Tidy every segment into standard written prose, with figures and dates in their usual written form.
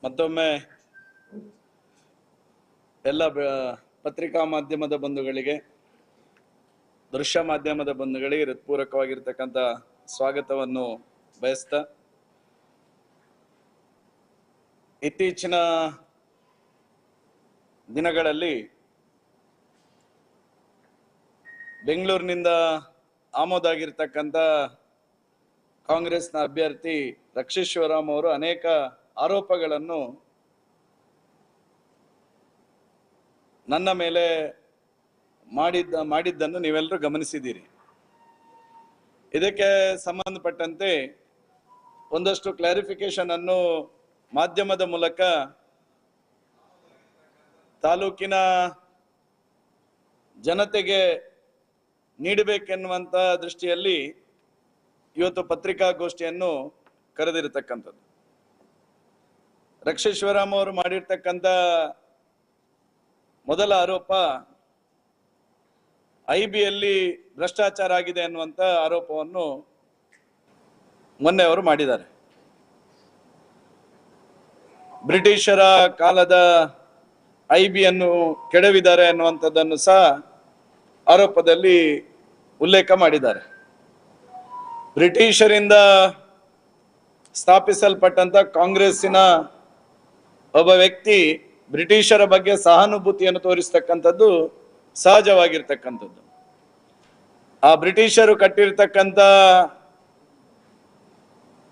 ಮತ್ತೊಮ್ಮೆ ಎಲ್ಲ ಪತ್ರಿಕಾ ಮಾಧ್ಯಮದ ಬಂಧುಗಳಿಗೆ, ದೃಶ್ಯ ಮಾಧ್ಯಮದ ಬಂಧುಗಳಿಗೆ ಹೃತ್ಪೂರ್ವಕವಾಗಿರ್ತಕ್ಕಂಥ ಸ್ವಾಗತವನ್ನು ಬಯಸ್ತಾ, ಇತ್ತೀಚಿನ ದಿನಗಳಲ್ಲಿ ಬೆಂಗಳೂರಿನಿಂದ ಆಮದಾಗಿರ್ತಕ್ಕಂಥ ಕಾಂಗ್ರೆಸ್ನ ಅಭ್ಯರ್ಥಿ ರಕ್ಷಿತ್ ಶಿವರಾಮ್ ಅವರು ಅನೇಕ ಆರೋಪಗಳನ್ನು ನನ್ನ ಮೇಲೆ ಮಾಡಿದ್ದನ್ನು ನೀವೆಲ್ಲರೂ ಗಮನಿಸಿದ್ದೀರಿ. ಇದಕ್ಕೆ ಸಂಬಂಧಪಟ್ಟಂತೆ ಒಂದಷ್ಟು ಕ್ಲಾರಿಫಿಕೇಶನ್ ಅನ್ನು ಮಾಧ್ಯಮದ ಮೂಲಕ ತಾಲೂಕಿನ ಜನತೆಗೆ ನೀಡಬೇಕೆನ್ನುವಂತ ದೃಷ್ಟಿಯಲ್ಲಿ ಇವತ್ತು ಪತ್ರಿಕಾಗೋಷ್ಠಿಯನ್ನು ಕರೆದಿರತಕ್ಕಂಥದ್ದು. ರಕ್ಷಿತ್ ಶಿವರಾಮ್ ಅವರು ಮಾಡಿರ್ತಕ್ಕಂಥ ಮೊದಲ ಆರೋಪ ಐಬಿಯಲ್ಲಿ ಭ್ರಷ್ಟಾಚಾರ ಆಗಿದೆ ಅನ್ನುವಂಥ ಆರೋಪವನ್ನು ಮೊನ್ನೆ ಅವರು ಮಾಡಿದ್ದಾರೆ. ಬ್ರಿಟಿಷರ ಕಾಲದ ಐಬಿಯನ್ನು ಕೆಡವಿದ್ದಾರೆ ಅನ್ನುವಂಥದ್ದನ್ನು ಸಹ ಆರೋಪದಲ್ಲಿ ಉಲ್ಲೇಖ ಮಾಡಿದ್ದಾರೆ. ಬ್ರಿಟಿಷರಿಂದ ಸ್ಥಾಪಿಸಲ್ಪಟ್ಟಂತ ಕಾಂಗ್ರೆಸ್ಸಿನ ಒಬ್ಬ ವ್ಯಕ್ತಿ ಬ್ರಿಟಿಷರ ಬಗ್ಗೆ ಸಹಾನುಭೂತಿಯನ್ನು ತೋರಿಸ್ತಕ್ಕಂಥದ್ದು ಸಹಜವಾಗಿರ್ತಕ್ಕಂಥದ್ದು. ಆ ಬ್ರಿಟಿಷರು ಕಟ್ಟಿರ್ತಕ್ಕಂಥ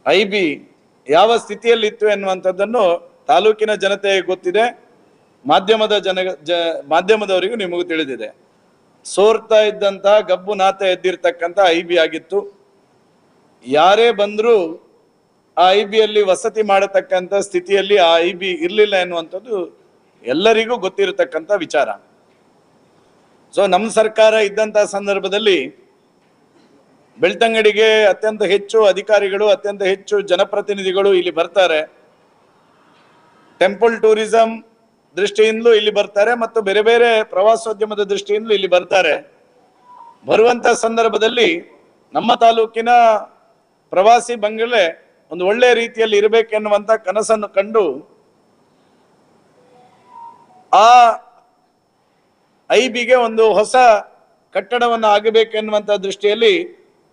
ಐಬಿ ಯಾವ ಸ್ಥಿತಿಯಲ್ಲಿತ್ತು ಎನ್ನುವಂಥದ್ದನ್ನು ತಾಲೂಕಿನ ಜನತೆಗೆ ಗೊತ್ತಿದೆ, ಮಾಧ್ಯಮದವರಿಗೂ ನಿಮಗೂ ತಿಳಿದಿದೆ. ಸೋರ್ತಾ ಇದ್ದಂತ ಗಬ್ಬು ನಾತ ಎದ್ದಿರ್ತಕ್ಕಂಥ ಐಬಿ ಆಗಿತ್ತು. ಯಾರೇ ಬಂದರೂ ಆ ಐಬಿಯಲ್ಲಿ ವಸತಿ ಮಾಡತಕ್ಕಂಥ ಸ್ಥಿತಿಯಲ್ಲಿ ಆ ಐಬಿ ಇರಲಿಲ್ಲ ಎನ್ನುವಂಥದ್ದು ಎಲ್ಲರಿಗೂ ಗೊತ್ತಿರತಕ್ಕಂಥ ವಿಚಾರ. ಸೊ ನಮ್ಮ ಸರ್ಕಾರ ಇದ್ದಂಥ ಸಂದರ್ಭದಲ್ಲಿ ಬೆಳ್ತಂಗಡಿಗೆ ಅತ್ಯಂತ ಹೆಚ್ಚು ಅಧಿಕಾರಿಗಳು, ಅತ್ಯಂತ ಹೆಚ್ಚು ಜನಪ್ರತಿನಿಧಿಗಳು ಇಲ್ಲಿ ಬರ್ತಾರೆ. ಟೆಂಪಲ್ ಟೂರಿಸಂ ದೃಷ್ಟಿಯಿಂದಲೂ ಇಲ್ಲಿ ಬರ್ತಾರೆ ಮತ್ತು ಬೇರೆ ಬೇರೆ ಪ್ರವಾಸೋದ್ಯಮದ ದೃಷ್ಟಿಯಿಂದಲೂ ಇಲ್ಲಿ ಬರ್ತಾರೆ. ಬರುವಂತ ಸಂದರ್ಭದಲ್ಲಿ ನಮ್ಮ ತಾಲೂಕಿನ ಪ್ರವಾಸಿ ಬಂಗಲೆ ಒಂದು ಒಳ್ಳೆ ರೀತಿಯಲ್ಲಿ ಇರಬೇಕೆನ್ನುವಂತ ಕನಸನ್ನು ಕಂಡು ಆ ಐಬಿಗೆ ಒಂದು ಹೊಸ ಕಟ್ಟಡವನ್ನು ಆಗಬೇಕೆನ್ನುವಂತ ದೃಷ್ಟಿಯಲ್ಲಿ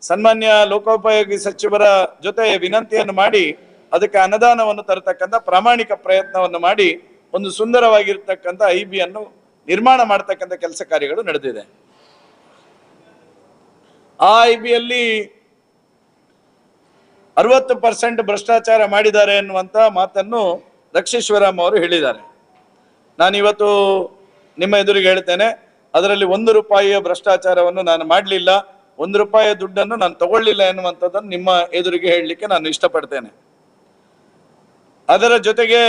ಸನ್ಮಾನ್ಯ ಲೋಕೋಪಯೋಗಿ ಸಚಿವರ ಜೊತೆ ವಿನಂತಿಯನ್ನು ಮಾಡಿ ಅದಕ್ಕೆ ಅನುದಾನವನ್ನು ತರತಕ್ಕಂಥ ಪ್ರಾಮಾಣಿಕ ಪ್ರಯತ್ನವನ್ನು ಮಾಡಿ ಒಂದು ಸುಂದರವಾಗಿರ್ತಕ್ಕಂಥ ಐಬಿಯನ್ನು ನಿರ್ಮಾಣ ಮಾಡತಕ್ಕಂಥ ಕೆಲಸ ಕಾರ್ಯಗಳು ನಡೆದಿದೆ. ಆ ಐಬಿಯಲ್ಲಿ 60% ಭ್ರಷ್ಟಾಚಾರ ಮಾಡಿದ್ದಾರೆ ಎನ್ನುವಂತ ಮಾತನ್ನು ರಕ್ಷಿತ್ ಶಿವರಾಮ್ ಅವರು ಹೇಳಿದ್ದಾರೆ. ನಾನು ಇವತ್ತು ನಿಮ್ಮ ಎದುರಿಗೆ ಹೇಳ್ತೇನೆ, ಅದರಲ್ಲಿ 1 ರೂಪಾಯಿಯ ಭ್ರಷ್ಟಾಚಾರವನ್ನು ನಾನು ಮಾಡಲಿಲ್ಲ, 1 ರೂಪಾಯಿಯ ದುಡ್ಡನ್ನು ನಾನು ತಗೊಳ್ಳಿಲ್ಲ ಎನ್ನುವಂಥದ್ದನ್ನು ನಿಮ್ಮ ಎದುರಿಗೆ ಹೇಳಲಿಕ್ಕೆ ನಾನು ಇಷ್ಟಪಡ್ತೇನೆ. ಅದರ ಜೊತೆಗೆ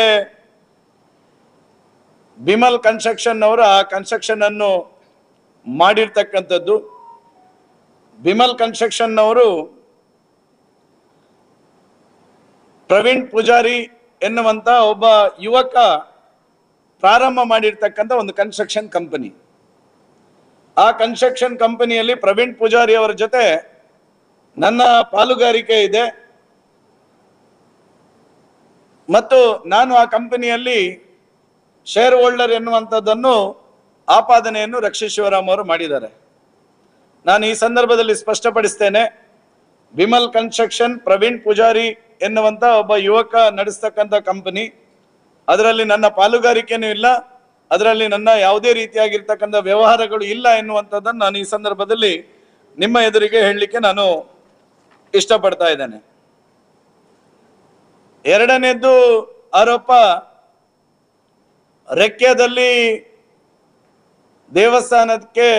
ಬಿಮಲ್ ಕನ್ಸ್ಟ್ರಕ್ಷನ್ ಅವರು ಆ ಕನ್ಸ್ಟ್ರಕ್ಷನ್ ಅನ್ನು ಮಾಡಿರ್ತಕ್ಕಂಥದ್ದು. ಬಿಮಲ್ ಕನ್ಸ್ಟ್ರಕ್ಷನ್ ಅವರು ಪ್ರವೀಣ್ ಪೂಜಾರಿ ಎನ್ನುವಂತ ಒಬ್ಬ ಯುವಕ ಪ್ರಾರಂಭ ಮಾಡಿರ್ತಕ್ಕಂಥ ಒಂದು ಕನ್ಸ್ಟ್ರಕ್ಷನ್ ಕಂಪನಿ. ಆ ಕನ್ಸ್ಟ್ರಕ್ಷನ್ ಕಂಪನಿಯಲ್ಲಿ ಪ್ರವೀಣ್ ಪೂಜಾರಿ ಅವರ ಜೊತೆ ನನ್ನ ಪಾಲುಗಾರಿಕೆ ಇದೆ ಮತ್ತು ನಾನು ಆ ಕಂಪನಿಯಲ್ಲಿ ಶೇರ್ ಹೋಲ್ಡರ್ ಎನ್ನುವಂಥದ್ದನ್ನು ಆಪಾದನೆಯನ್ನು ರಕ್ಷಿತ್ ಶಿವರಾಮ್ ಅವರು ಮಾಡಿದ್ದಾರೆ. ನಾನು ಈ ಸಂದರ್ಭದಲ್ಲಿ ಸ್ಪಷ್ಟಪಡಿಸ್ತೇನೆ, ಬಿಮಲ್ ಕನ್ಸ್ಟ್ರಕ್ಷನ್ ಪ್ರವೀಣ್ ಪೂಜಾರಿ ಎನ್ನುವಂತ ಒಬ್ಬ ಯುವಕ ನಡೆಸ್ತಕ್ಕಂಥ ಕಂಪನಿ. ಅದರಲ್ಲಿ ನನ್ನ ಪಾಲುಗಾರಿಕೆನೂ ಇಲ್ಲ, ಅದರಲ್ಲಿ ನನ್ನ ಯಾವುದೇ ರೀತಿಯಾಗಿರ್ತಕ್ಕಂಥ ವ್ಯವಹಾರಗಳು ಇಲ್ಲ ಎನ್ನುವಂಥದ್ದನ್ನು ನಾನು ಈ ಸಂದರ್ಭದಲ್ಲಿ ನಿಮ್ಮ ಎದುರಿಗೆ ಹೇಳಲಿಕ್ಕೆ ನಾನು ಇಷ್ಟಪಡ್ತಾ ಇದ್ದೇನೆ. ಎರಡನೇದ್ದು ಆರೋಪ, ರೆಕ್ಕೆದಲ್ಲಿ ದೇವಸ್ಥಾನಕ್ಕೆ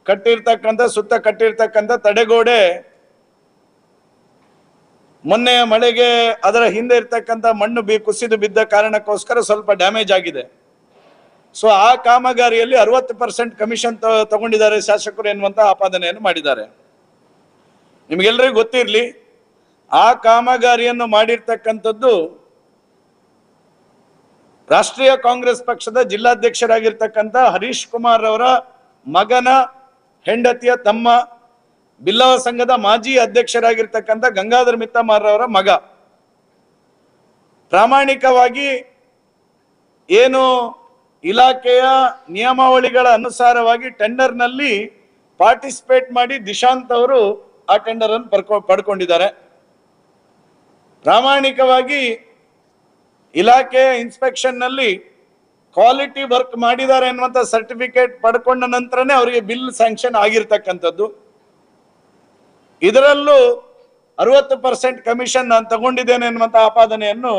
ಕಟ್ಟಿರ್ತಕ್ಕಂಥ ಸುತ್ತ ಕಟ್ಟಿರ್ತಕ್ಕಂಥ ತಡೆಗೋಡೆ ಮೊನ್ನೆಯ ಮಳೆಗೆ ಅದರ ಹಿಂದೆ ಇರ್ತಕ್ಕಂಥ ಮಣ್ಣು ಕುಸಿದು ಬಿದ್ದ ಕಾರಣಕ್ಕೋಸ್ಕರ ಸ್ವಲ್ಪ ಡ್ಯಾಮೇಜ್ ಆಗಿದೆ. ಸೊ ಆ ಕಾಮಗಾರಿಯಲ್ಲಿ 60% ಕಮಿಷನ್ ತಗೊಂಡಿದ್ದಾರೆ ಶಾಸಕರು ಎನ್ನುವಂತ ಆಪಾದನೆಯನ್ನು ಮಾಡಿದ್ದಾರೆ. ನಿಮಗೆಲ್ಲರಿಗೂ ಗೊತ್ತಿರಲಿ, ಆ ಕಾಮಗಾರಿಯನ್ನು ಮಾಡಿರ್ತಕ್ಕಂಥದ್ದು ರಾಷ್ಟ್ರೀಯ ಕಾಂಗ್ರೆಸ್ ಪಕ್ಷದ ಜಿಲ್ಲಾಧ್ಯಕ್ಷರಾಗಿರ್ತಕ್ಕಂಥ ಹರೀಶ್ ಕುಮಾರ್ ಅವರ ಮಗನ ಹೆಂಡತಿಯ ತಮ್ಮ, ಬಿಲ್ಲವ ಸಂಘದ ಮಾಜಿ ಅಧ್ಯಕ್ಷರಾಗಿರ್ತಕ್ಕಂಥ ಗಂಗಾಧರ್ ಮಿತ್ತಮಾರ್ ಅವರ ಮಗ. ಪ್ರಾಮಾಣಿಕವಾಗಿ ಏನು ಇಲಾಖೆಯ ನಿಯಮಾವಳಿಗಳ ಅನುಸಾರವಾಗಿ ಟೆಂಡರ್ನಲ್ಲಿ ಪಾರ್ಟಿಸಿಪೇಟ್ ಮಾಡಿ ದಿಶಾಂತ್ ಅವರು ಆ ಟೆಂಡರ್ ಅನ್ನು ಪಡ್ಕೊಂಡಿದ್ದಾರೆ. ಪ್ರಾಮಾಣಿಕವಾಗಿ ಇಲಾಖೆಯ ಇನ್ಸ್ಪೆಕ್ಷನ್ ನಲ್ಲಿ ಕ್ವಾಲಿಟಿ ವರ್ಕ್ ಮಾಡಿದ್ದಾರೆ ಅನ್ನುವಂಥ ಸರ್ಟಿಫಿಕೇಟ್ ಪಡ್ಕೊಂಡ ನಂತರನೇ ಅವರಿಗೆ ಬಿಲ್ ಸ್ಯಾಂಕ್ಷನ್ ಆಗಿರ್ತಕ್ಕಂಥದ್ದು. ಇದರಲ್ಲೂ 60% ಕಮಿಷನ್ ನಾನು ತಗೊಂಡಿದ್ದೇನೆ ಎನ್ನುವಂಥ ಆಪಾದನೆಯನ್ನು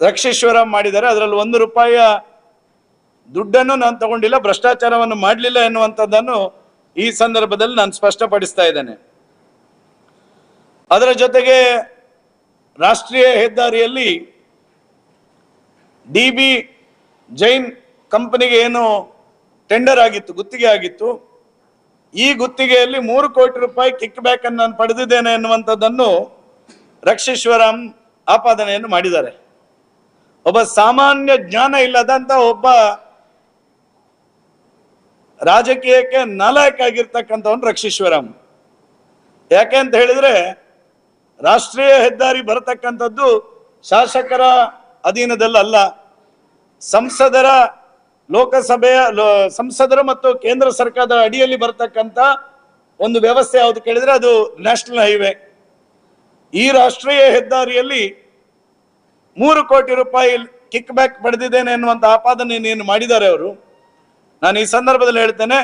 ರಕ್ಷೀಶ್ವರಂ ಮಾಡಿದ್ದಾರೆ. ಅದರಲ್ಲಿ ₹1 ದುಡ್ಡನ್ನು ನಾನು ತಗೊಂಡಿಲ್ಲ, ಭ್ರಷ್ಟಾಚಾರವನ್ನು ಮಾಡಲಿಲ್ಲ ಎನ್ನುವಂಥದ್ದನ್ನು ಈ ಸಂದರ್ಭದಲ್ಲಿ ನಾನು ಸ್ಪಷ್ಟಪಡಿಸ್ತಾ ಇದ್ದೇನೆ. ಅದರ ಜೊತೆಗೆ ರಾಷ್ಟ್ರೀಯ ಹೆದ್ದಾರಿಯಲ್ಲಿ DB ಜೈನ್ ಕಂಪನಿಗೆ ಏನು ಟೆಂಡರ್ ಆಗಿತ್ತು, ಗುತ್ತಿಗೆ ಆಗಿತ್ತು, ಈ ಗುತ್ತಿಗೆಯಲ್ಲಿ ₹3 ಕೋಟಿ ಕಿಕ್ ಬ್ಯಾಕ್ ಅನ್ನು ನಾನು ಪಡೆದಿದ್ದೇನೆ ಎನ್ನುವಂಥದ್ದನ್ನು ರಕ್ಷೀಶ್ವರಂ ಆಪಾದನೆಯನ್ನು ಮಾಡಿದ್ದಾರೆ. ಒಬ್ಬ ಸಾಮಾನ್ಯ ಜ್ಞಾನ ಇಲ್ಲದಂತ ಒಬ್ಬ ರಾಜಕೀಯಕ್ಕೆ ನಾಲಾಯಕ ಆಗಿರ್ತಕ್ಕಂಥವನು ರಕ್ಷೀಶ್ವರಂ. ಯಾಕೆ ಅಂತ ಹೇಳಿದ್ರೆ ರಾಷ್ಟ್ರೀಯ ಹೆದ್ದಾರಿ ಬರತಕ್ಕಂಥದ್ದು ಶಾಸಕರ ಅಧೀನದಲ್ಲ, ಸಂಸದರ ಲೋಕಸಭೆಯ ಸಂಸದರು ಮತ್ತು ಕೇಂದ್ರ ಸರ್ಕಾರದ ಅಡಿಯಲ್ಲಿ ಬರತಕ್ಕಂಥ ಒಂದು ವ್ಯವಸ್ಥೆ ಯಾವುದು ಕೇಳಿದ್ರೆ ಅದು ನ್ಯಾಷನಲ್ ಹೈವೇ. ಈ ರಾಷ್ಟ್ರೀಯ ಹೆದ್ದಾರಿಯಲ್ಲಿ ₹3 ಕೋಟಿ ಕಿಕ್ ಬ್ಯಾಕ್ ಪಡೆದಿದ್ದೇನೆ ಎನ್ನುವಂತ ಆಪಾದನೆಯನ್ನು ಮಾಡಿದ್ದಾರೆ ಅವರು. ನಾನು ಈ ಸಂದರ್ಭದಲ್ಲಿ ಹೇಳ್ತೇನೆ,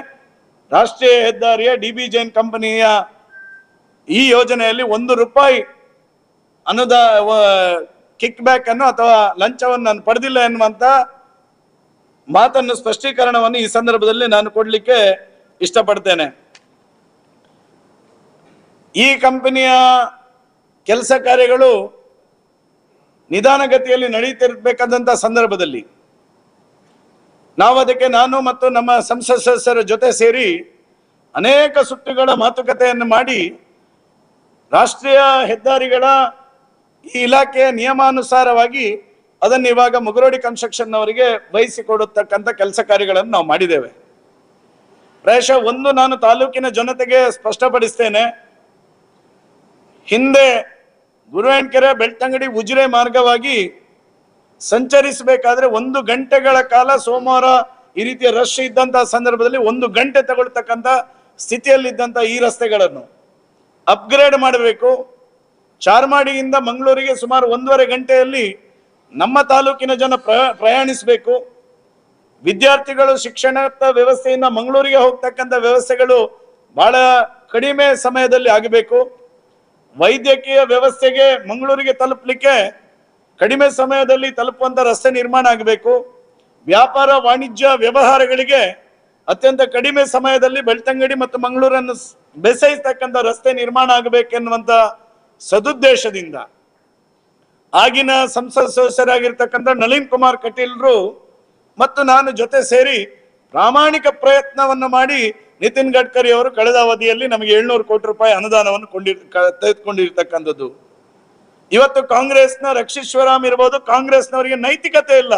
ರಾಷ್ಟ್ರೀಯ ಹೆದ್ದಾರಿಯ DB ಜೈನ್ ಕಂಪನಿಯ ಈ ಯೋಜನೆಯಲ್ಲಿ ₹1 ಕಿಕ್ ಬ್ಯಾಕ್ ಅನ್ನು ಅಥವಾ ಲಂಚವನ್ನು ನಾನು ಪಡೆದಿಲ್ಲ ಎನ್ನುವಂತ ಮಾತನ್ನು ಸ್ಪಷ್ಟೀಕರಣವನ್ನು ಈ ಸಂದರ್ಭದಲ್ಲಿ ನಾನು ಕೊಡ್ಲಿಕ್ಕೆ ಇಷ್ಟಪಡ್ತೇನೆ. ಈ ಕಂಪನಿಯ ಕೆಲಸ ಕಾರ್ಯಗಳು ನಿಧಾನಗತಿಯಲ್ಲಿ ನಡೀತಿರ್ಬೇಕಾದಂತ ಸಂದರ್ಭದಲ್ಲಿ ನಾವು ಅದಕ್ಕೆ ನಾನು ಮತ್ತು ನಮ್ಮ ಸಂಸತ್ ಸದಸ್ಯರ ಜೊತೆ ಸೇರಿ ಅನೇಕ ಸುತ್ತುಗಳ ಮಾತುಕತೆಯನ್ನು ಮಾಡಿ ರಾಷ್ಟ್ರೀಯ ಹೆದ್ದಾರಿಗಳ ಈ ಇಲಾಖೆಯ ನಿಯಮಾನುಸಾರವಾಗಿ ಅದನ್ನು ಇವಾಗ ಮುಗರೋಡಿ ಕನ್ಸ್ಟ್ರಕ್ಷನ್ ಅವರಿಗೆ ವಹಿಸಿಕೊಡತಕ್ಕಂಥ ಕೆಲಸ ಕಾರ್ಯಗಳನ್ನು ನಾವು ಮಾಡಿದ್ದೇವೆ. ಪ್ರಾಯಶಃ ನಾನು ತಾಲೂಕಿನ ಜನತೆಗೆ ಸ್ಪಷ್ಟಪಡಿಸ್ತೇನೆ, ಹಿಂದೆ ಗುರುವಾನ್ಕೆರೆ ಬೆಳ್ತಂಗಡಿ ಉಜಿರೆ ಮಾರ್ಗವಾಗಿ ಸಂಚರಿಸಬೇಕಾದ್ರೆ 1 ಗಂಟೆಗಳ ಕಾಲ ಸೋಮವಾರ ಈ ರೀತಿಯ ರಶ್ ಇದ್ದಂತಹ ಸಂದರ್ಭದಲ್ಲಿ 1 ಗಂಟೆ ತಗೊಳ್ತಕ್ಕಂಥ ಸ್ಥಿತಿಯಲ್ಲಿದ್ದಂಥ ಈ ರಸ್ತೆಗಳನ್ನು ಅಪ್ಗ್ರೇಡ್ ಮಾಡಬೇಕು. ಚಾರ್ಮಾಡಿಯಿಂದ ಮಂಗಳೂರಿಗೆ ಸುಮಾರು 1.5 ಗಂಟೆಯಲ್ಲಿ ನಮ್ಮ ತಾಲೂಕಿನ ಜನ ಪ್ರಯಾಣಿಸಬೇಕು. ವಿದ್ಯಾರ್ಥಿಗಳು ಶಿಕ್ಷಣ ವ್ಯವಸ್ಥೆಯಿಂದ ಮಂಗಳೂರಿಗೆ ಹೋಗ್ತಕ್ಕಂಥ ವ್ಯವಸ್ಥೆಗಳು ಬಹಳ ಕಡಿಮೆ ಸಮಯದಲ್ಲಿ ಆಗಬೇಕು. ವೈದ್ಯಕೀಯ ವ್ಯವಸ್ಥೆಗೆ ಮಂಗಳೂರಿಗೆ ತಲುಪಲಿಕ್ಕೆ ಕಡಿಮೆ ಸಮಯದಲ್ಲಿ ತಲುಪುವಂತ ರಸ್ತೆ ನಿರ್ಮಾಣ ಆಗಬೇಕು. ವ್ಯಾಪಾರ ವಾಣಿಜ್ಯ ವ್ಯವಹಾರಗಳಿಗೆ ಅತ್ಯಂತ ಕಡಿಮೆ ಸಮಯದಲ್ಲಿ ಬೆಳ್ತಂಗಡಿ ಮತ್ತು ಮಂಗಳೂರನ್ನು ಬೆಸೆಯತಕ್ಕಂಥ ರಸ್ತೆ ನಿರ್ಮಾಣ ಆಗಬೇಕೆನ್ನುವಂತ ಸದುದ್ದೇಶದಿಂದ ಆಗಿನ ಸಂಸತ್ ಸದಸ್ಯರಾಗಿರ್ತಕ್ಕಂಥ ನಳಿನ್ ಕುಮಾರ್ ಕಟೀಲ್ರು ಮತ್ತು ನಾನು ಜೊತೆ ಸೇರಿ ಪ್ರಾಮಾಣಿಕ ಪ್ರಯತ್ನವನ್ನು ಮಾಡಿ ನಿತಿನ್ ಗಡ್ಕರಿ ಅವರು ಕಳೆದ ಅವಧಿಯಲ್ಲಿ ನಮಗೆ ₹700 ಕೋಟಿ ಅನುದಾನವನ್ನು ತೆಗೆದುಕೊಂಡಿರ್ತಕ್ಕಂಥದ್ದು. ಇವತ್ತು ಕಾಂಗ್ರೆಸ್ನ ರಕ್ಷೀಶ್ವರಂ ಇರಬಹುದು, ಕಾಂಗ್ರೆಸ್ನವರಿಗೆ ನೈತಿಕತೆ ಇಲ್ಲ.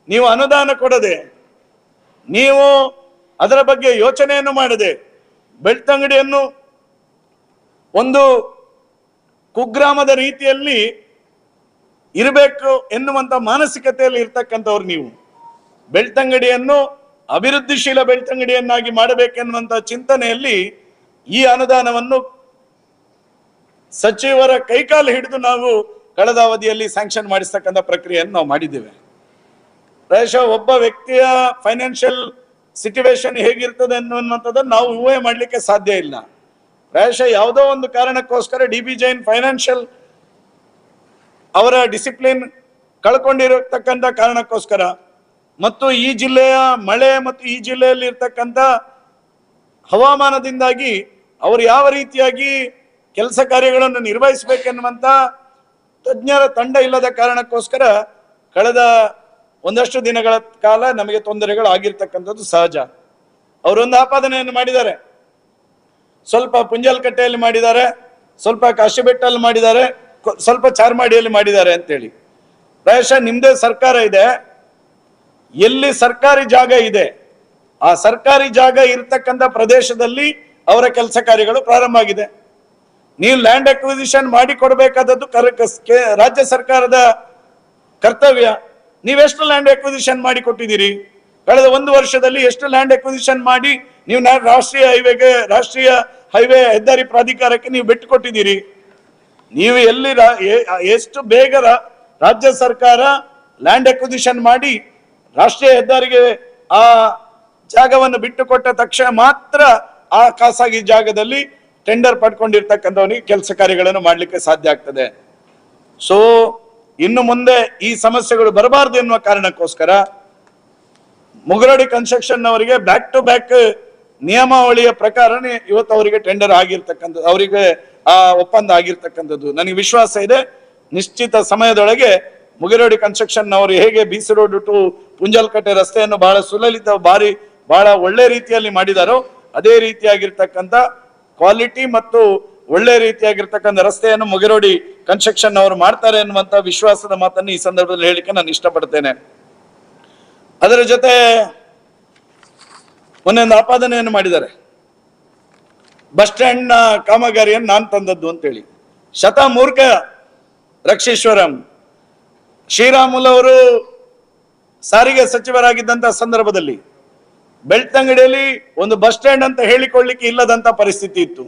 ನೀವು ಅನುದಾನ ಕೊಡದೆ, ನೀವು ಅದರ ಬಗ್ಗೆ ಯೋಚನೆಯನ್ನು ಮಾಡದೆ, ಬೆಳ್ತಂಗಡಿಯನ್ನು ಒಂದು ಕುಗ್ರಾಮದ ರೀತಿಯಲ್ಲಿ ಇರಬೇಕು ಎನ್ನುವಂತ ಮಾನಸಿಕತೆಯಲ್ಲಿ ಇರ್ತಕ್ಕಂಥವ್ರು ನೀವು. ಬೆಳ್ತಂಗಡಿಯನ್ನು ಅಭಿವೃದ್ಧಿಶೀಲ ಬೆಳ್ತಂಗಡಿಯನ್ನಾಗಿ ಮಾಡಬೇಕೆನ್ನುವಂತ ಚಿಂತನೆಯಲ್ಲಿ ಈ ಅನುದಾನವನ್ನು ಸಚಿವರ ಕೈಕಾಲು ಹಿಡಿದು ನಾವು ಕಳೆದ ಅವಧಿಯಲ್ಲಿ ಸ್ಯಾಂಕ್ಷನ್ ಮಾಡಿಸ್ತಕ್ಕಂಥ ಪ್ರಕ್ರಿಯೆಯನ್ನು ನಾವು ಮಾಡಿದ್ದೇವೆ. ಪ್ರಾಯಶಃ ಒಬ್ಬ ವ್ಯಕ್ತಿಯ ಫೈನಾನ್ಷಿಯಲ್ ಸಿಚುವೇಶನ್ ಹೇಗಿರ್ತದೆ ಅನ್ನುವಂಥದ್ದನ್ನು ನಾವು ಊಹೆ ಮಾಡಲಿಕ್ಕೆ ಸಾಧ್ಯ ಇಲ್ಲ. ಪ್ರಾಯಶಃ ಯಾವುದೋ ಒಂದು ಕಾರಣಕ್ಕೋಸ್ಕರ DB ಜೈನ್ ಫೈನಾನ್ಷಿಯಲ್ ಅವರ ಡಿಸಿಪ್ಲಿನ್ ಕಳ್ಕೊಂಡಿರತಕ್ಕಂಥ ಕಾರಣಕ್ಕೋಸ್ಕರ ಮತ್ತು ಈ ಜಿಲ್ಲೆಯ ಮಳೆ ಮತ್ತು ಈ ಜಿಲ್ಲೆಯಲ್ಲಿ ಇರ್ತಕ್ಕಂಥ ಹವಾಮಾನದಿಂದಾಗಿ ಅವರು ಯಾವ ರೀತಿಯಾಗಿ ಕೆಲಸ ಕಾರ್ಯಗಳನ್ನು ನಿರ್ವಹಿಸಬೇಕೆನ್ನುವಂತ ತಜ್ಞರ ತಂಡ ಇಲ್ಲದ ಕಾರಣಕ್ಕೋಸ್ಕರ ಕಳೆದ ಒಂದಷ್ಟು ದಿನಗಳ ಕಾಲ ನಮಗೆ ತೊಂದರೆಗಳು ಆಗಿರ್ತಕ್ಕಂಥದ್ದು ಸಹಜ. ಅವರೊಂದು ಆಪಾದನೆಯನ್ನು ಮಾಡಿದ್ದಾರೆ, ಸ್ವಲ್ಪ ಪುಂಜಲ್ಕಟ್ಟೆಯಲ್ಲಿ ಮಾಡಿದ್ದಾರೆ, ಸ್ವಲ್ಪ ಕಾಶಿಬೆಟ್ಟಲ್ಲಿ ಮಾಡಿದ್ದಾರೆ, ಸ್ವಲ್ಪ ಚಾರ್ಮಾಡಿಯಲ್ಲಿ ಮಾಡಿದ್ದಾರೆ ಅಂತೇಳಿ. ಪ್ರಾಯಶಃ ನಿಮ್ದೇ ಸರ್ಕಾರ ಇದೆ, ಎಲ್ಲಿ ಸರ್ಕಾರಿ ಜಾಗ ಇದೆ ಆ ಸರ್ಕಾರಿ ಜಾಗ ಇರ್ತಕ್ಕಂಥ ಪ್ರದೇಶದಲ್ಲಿ ಅವರ ಕೆಲಸ ಕಾರ್ಯಗಳು ಪ್ರಾರಂಭ ಆಗಿದೆ. ನೀವು ಲ್ಯಾಂಡ್ ಅಕ್ವಿಸಿಷನ್ ಮಾಡಿ ಕೊಡಬೇಕಾದದ್ದು ರಾಜ್ಯ ಸರ್ಕಾರದ ಕರ್ತವ್ಯ. ನೀವೆಷ್ಟು ಲ್ಯಾಂಡ್ ಎಕ್ವಿಸಿಷನ್ ಮಾಡಿ ಕೊಟ್ಟಿದ್ದೀರಿ? ಕಳೆದ 1 ವರ್ಷದಲ್ಲಿ ಎಷ್ಟು ಲ್ಯಾಂಡ್ ಎಕ್ವಿಸಿಷನ್ ಮಾಡಿ ನೀವು ರಾಷ್ಟ್ರೀಯ ಹೈವೇ ಹೆದ್ದಾರಿ ಪ್ರಾಧಿಕಾರಕ್ಕೆ ನೀವು ಬಿಟ್ಟು ಕೊಟ್ಟಿದ್ದೀರಿ? ನೀವು ಎಲ್ಲಿ ಎಷ್ಟು ಬೇಗ ರಾಜ್ಯ ಸರ್ಕಾರ ಲ್ಯಾಂಡ್ ಎಕ್ವಿಸಿಷನ್ ಮಾಡಿ ರಾಷ್ಟ್ರೀಯ ಹೆದ್ದಾರಿಗೆ ಆ ಜಾಗವನ್ನು ಬಿಟ್ಟು ಕೊಟ್ಟ ತಕ್ಷಣ ಮಾತ್ರ ಆ ಖಾಸಗಿ ಜಾಗದಲ್ಲಿ ಟೆಂಡರ್ ಪಡ್ಕೊಂಡಿರ್ತಕ್ಕಂಥವನಿಗೆ ಕೆಲಸ ಕಾರ್ಯಗಳನ್ನು ಮಾಡಲಿಕ್ಕೆ ಸಾಧ್ಯ ಆಗ್ತದೆ. ಸೊ ಇನ್ನು ಮುಂದೆ ಈ ಸಮಸ್ಯೆಗಳು ಬರಬಾರದು ಎನ್ನುವ ಕಾರಣಕ್ಕೋಸ್ಕರ ಮುಗರಡಿ ಕನ್ಸ್ಟ್ರಕ್ಷನ್ ಅವರಿಗೆ ಬ್ಯಾಕ್ ಟು ಬ್ಯಾಕ್ ನಿಯಮಾವಳಿಯ ಪ್ರಕಾರನೇ ಇವತ್ತು ಅವರಿಗೆ ಟೆಂಡರ್ ಆಗಿರ್ತಕ್ಕಂಥದ್ದು, ಅವರಿಗೆ ಆ ಒಪ್ಪಂದ ಆಗಿರ್ತಕ್ಕಂಥದ್ದು. ನನಗೆ ವಿಶ್ವಾಸ ಇದೆ, ನಿಶ್ಚಿತ ಸಮಯದೊಳಗೆ ಮುಗಿರೋಡಿ ಕನ್ಸ್ಟ್ರಕ್ಷನ್ ಅವರು ಹೇಗೆ BC ರೋಡ್ ಟು ಪುಂಜಲ್ಕಟ್ಟೆ ರಸ್ತೆಯನ್ನು ಬಹಳ ಸುಲಲಿತ ಬಹಳ ಒಳ್ಳೆ ರೀತಿಯಲ್ಲಿ ಮಾಡಿದಾರೋ ಅದೇ ರೀತಿಯಾಗಿರ್ತಕ್ಕಂಥ ಕ್ವಾಲಿಟಿ ಮತ್ತು ಒಳ್ಳೆ ರೀತಿಯಾಗಿರ್ತಕ್ಕಂಥ ರಸ್ತೆಯನ್ನು ಮುಗಿರೋಡಿ ಕನ್ಸ್ಟ್ರಕ್ಷನ್ ಅವರು ಮಾಡ್ತಾರೆ ಎನ್ನುವಂತ ವಿಶ್ವಾಸದ ಮಾತನ್ನು ಈ ಸಂದರ್ಭದಲ್ಲಿ ಹೇಳಿಕೆ ನಾನು ಇಷ್ಟಪಡ್ತೇನೆ. ಅದರ ಜೊತೆ ಮೊನ್ನೆ ಒಂದು ಆಪಾದನೆಯನ್ನು ಮಾಡಿದ್ದಾರೆ, ಬಸ್ ಸ್ಟ್ಯಾಂಡ್ ನ ಕಾಮಗಾರಿಯನ್ನು ನಾನು ತಂದದ್ದು ಅಂತೇಳಿ. ಶತಮೂರ್ಖ ರಕ್ಷೇಶ್ವರಂ. ಶ್ರೀರಾಮುಲು ಅವರು ಸಾರಿಗೆ ಸಚಿವರಾಗಿದ್ದಂತ ಸಂದರ್ಭದಲ್ಲಿ ಬೆಳ್ತಂಗಡಿಯಲ್ಲಿ ಒಂದು ಬಸ್ ಸ್ಟ್ಯಾಂಡ್ ಅಂತ ಹೇಳಿಕೊಳ್ಳಿಕ್ಕೆ ಇಲ್ಲದಂತ ಪರಿಸ್ಥಿತಿ ಇತ್ತು.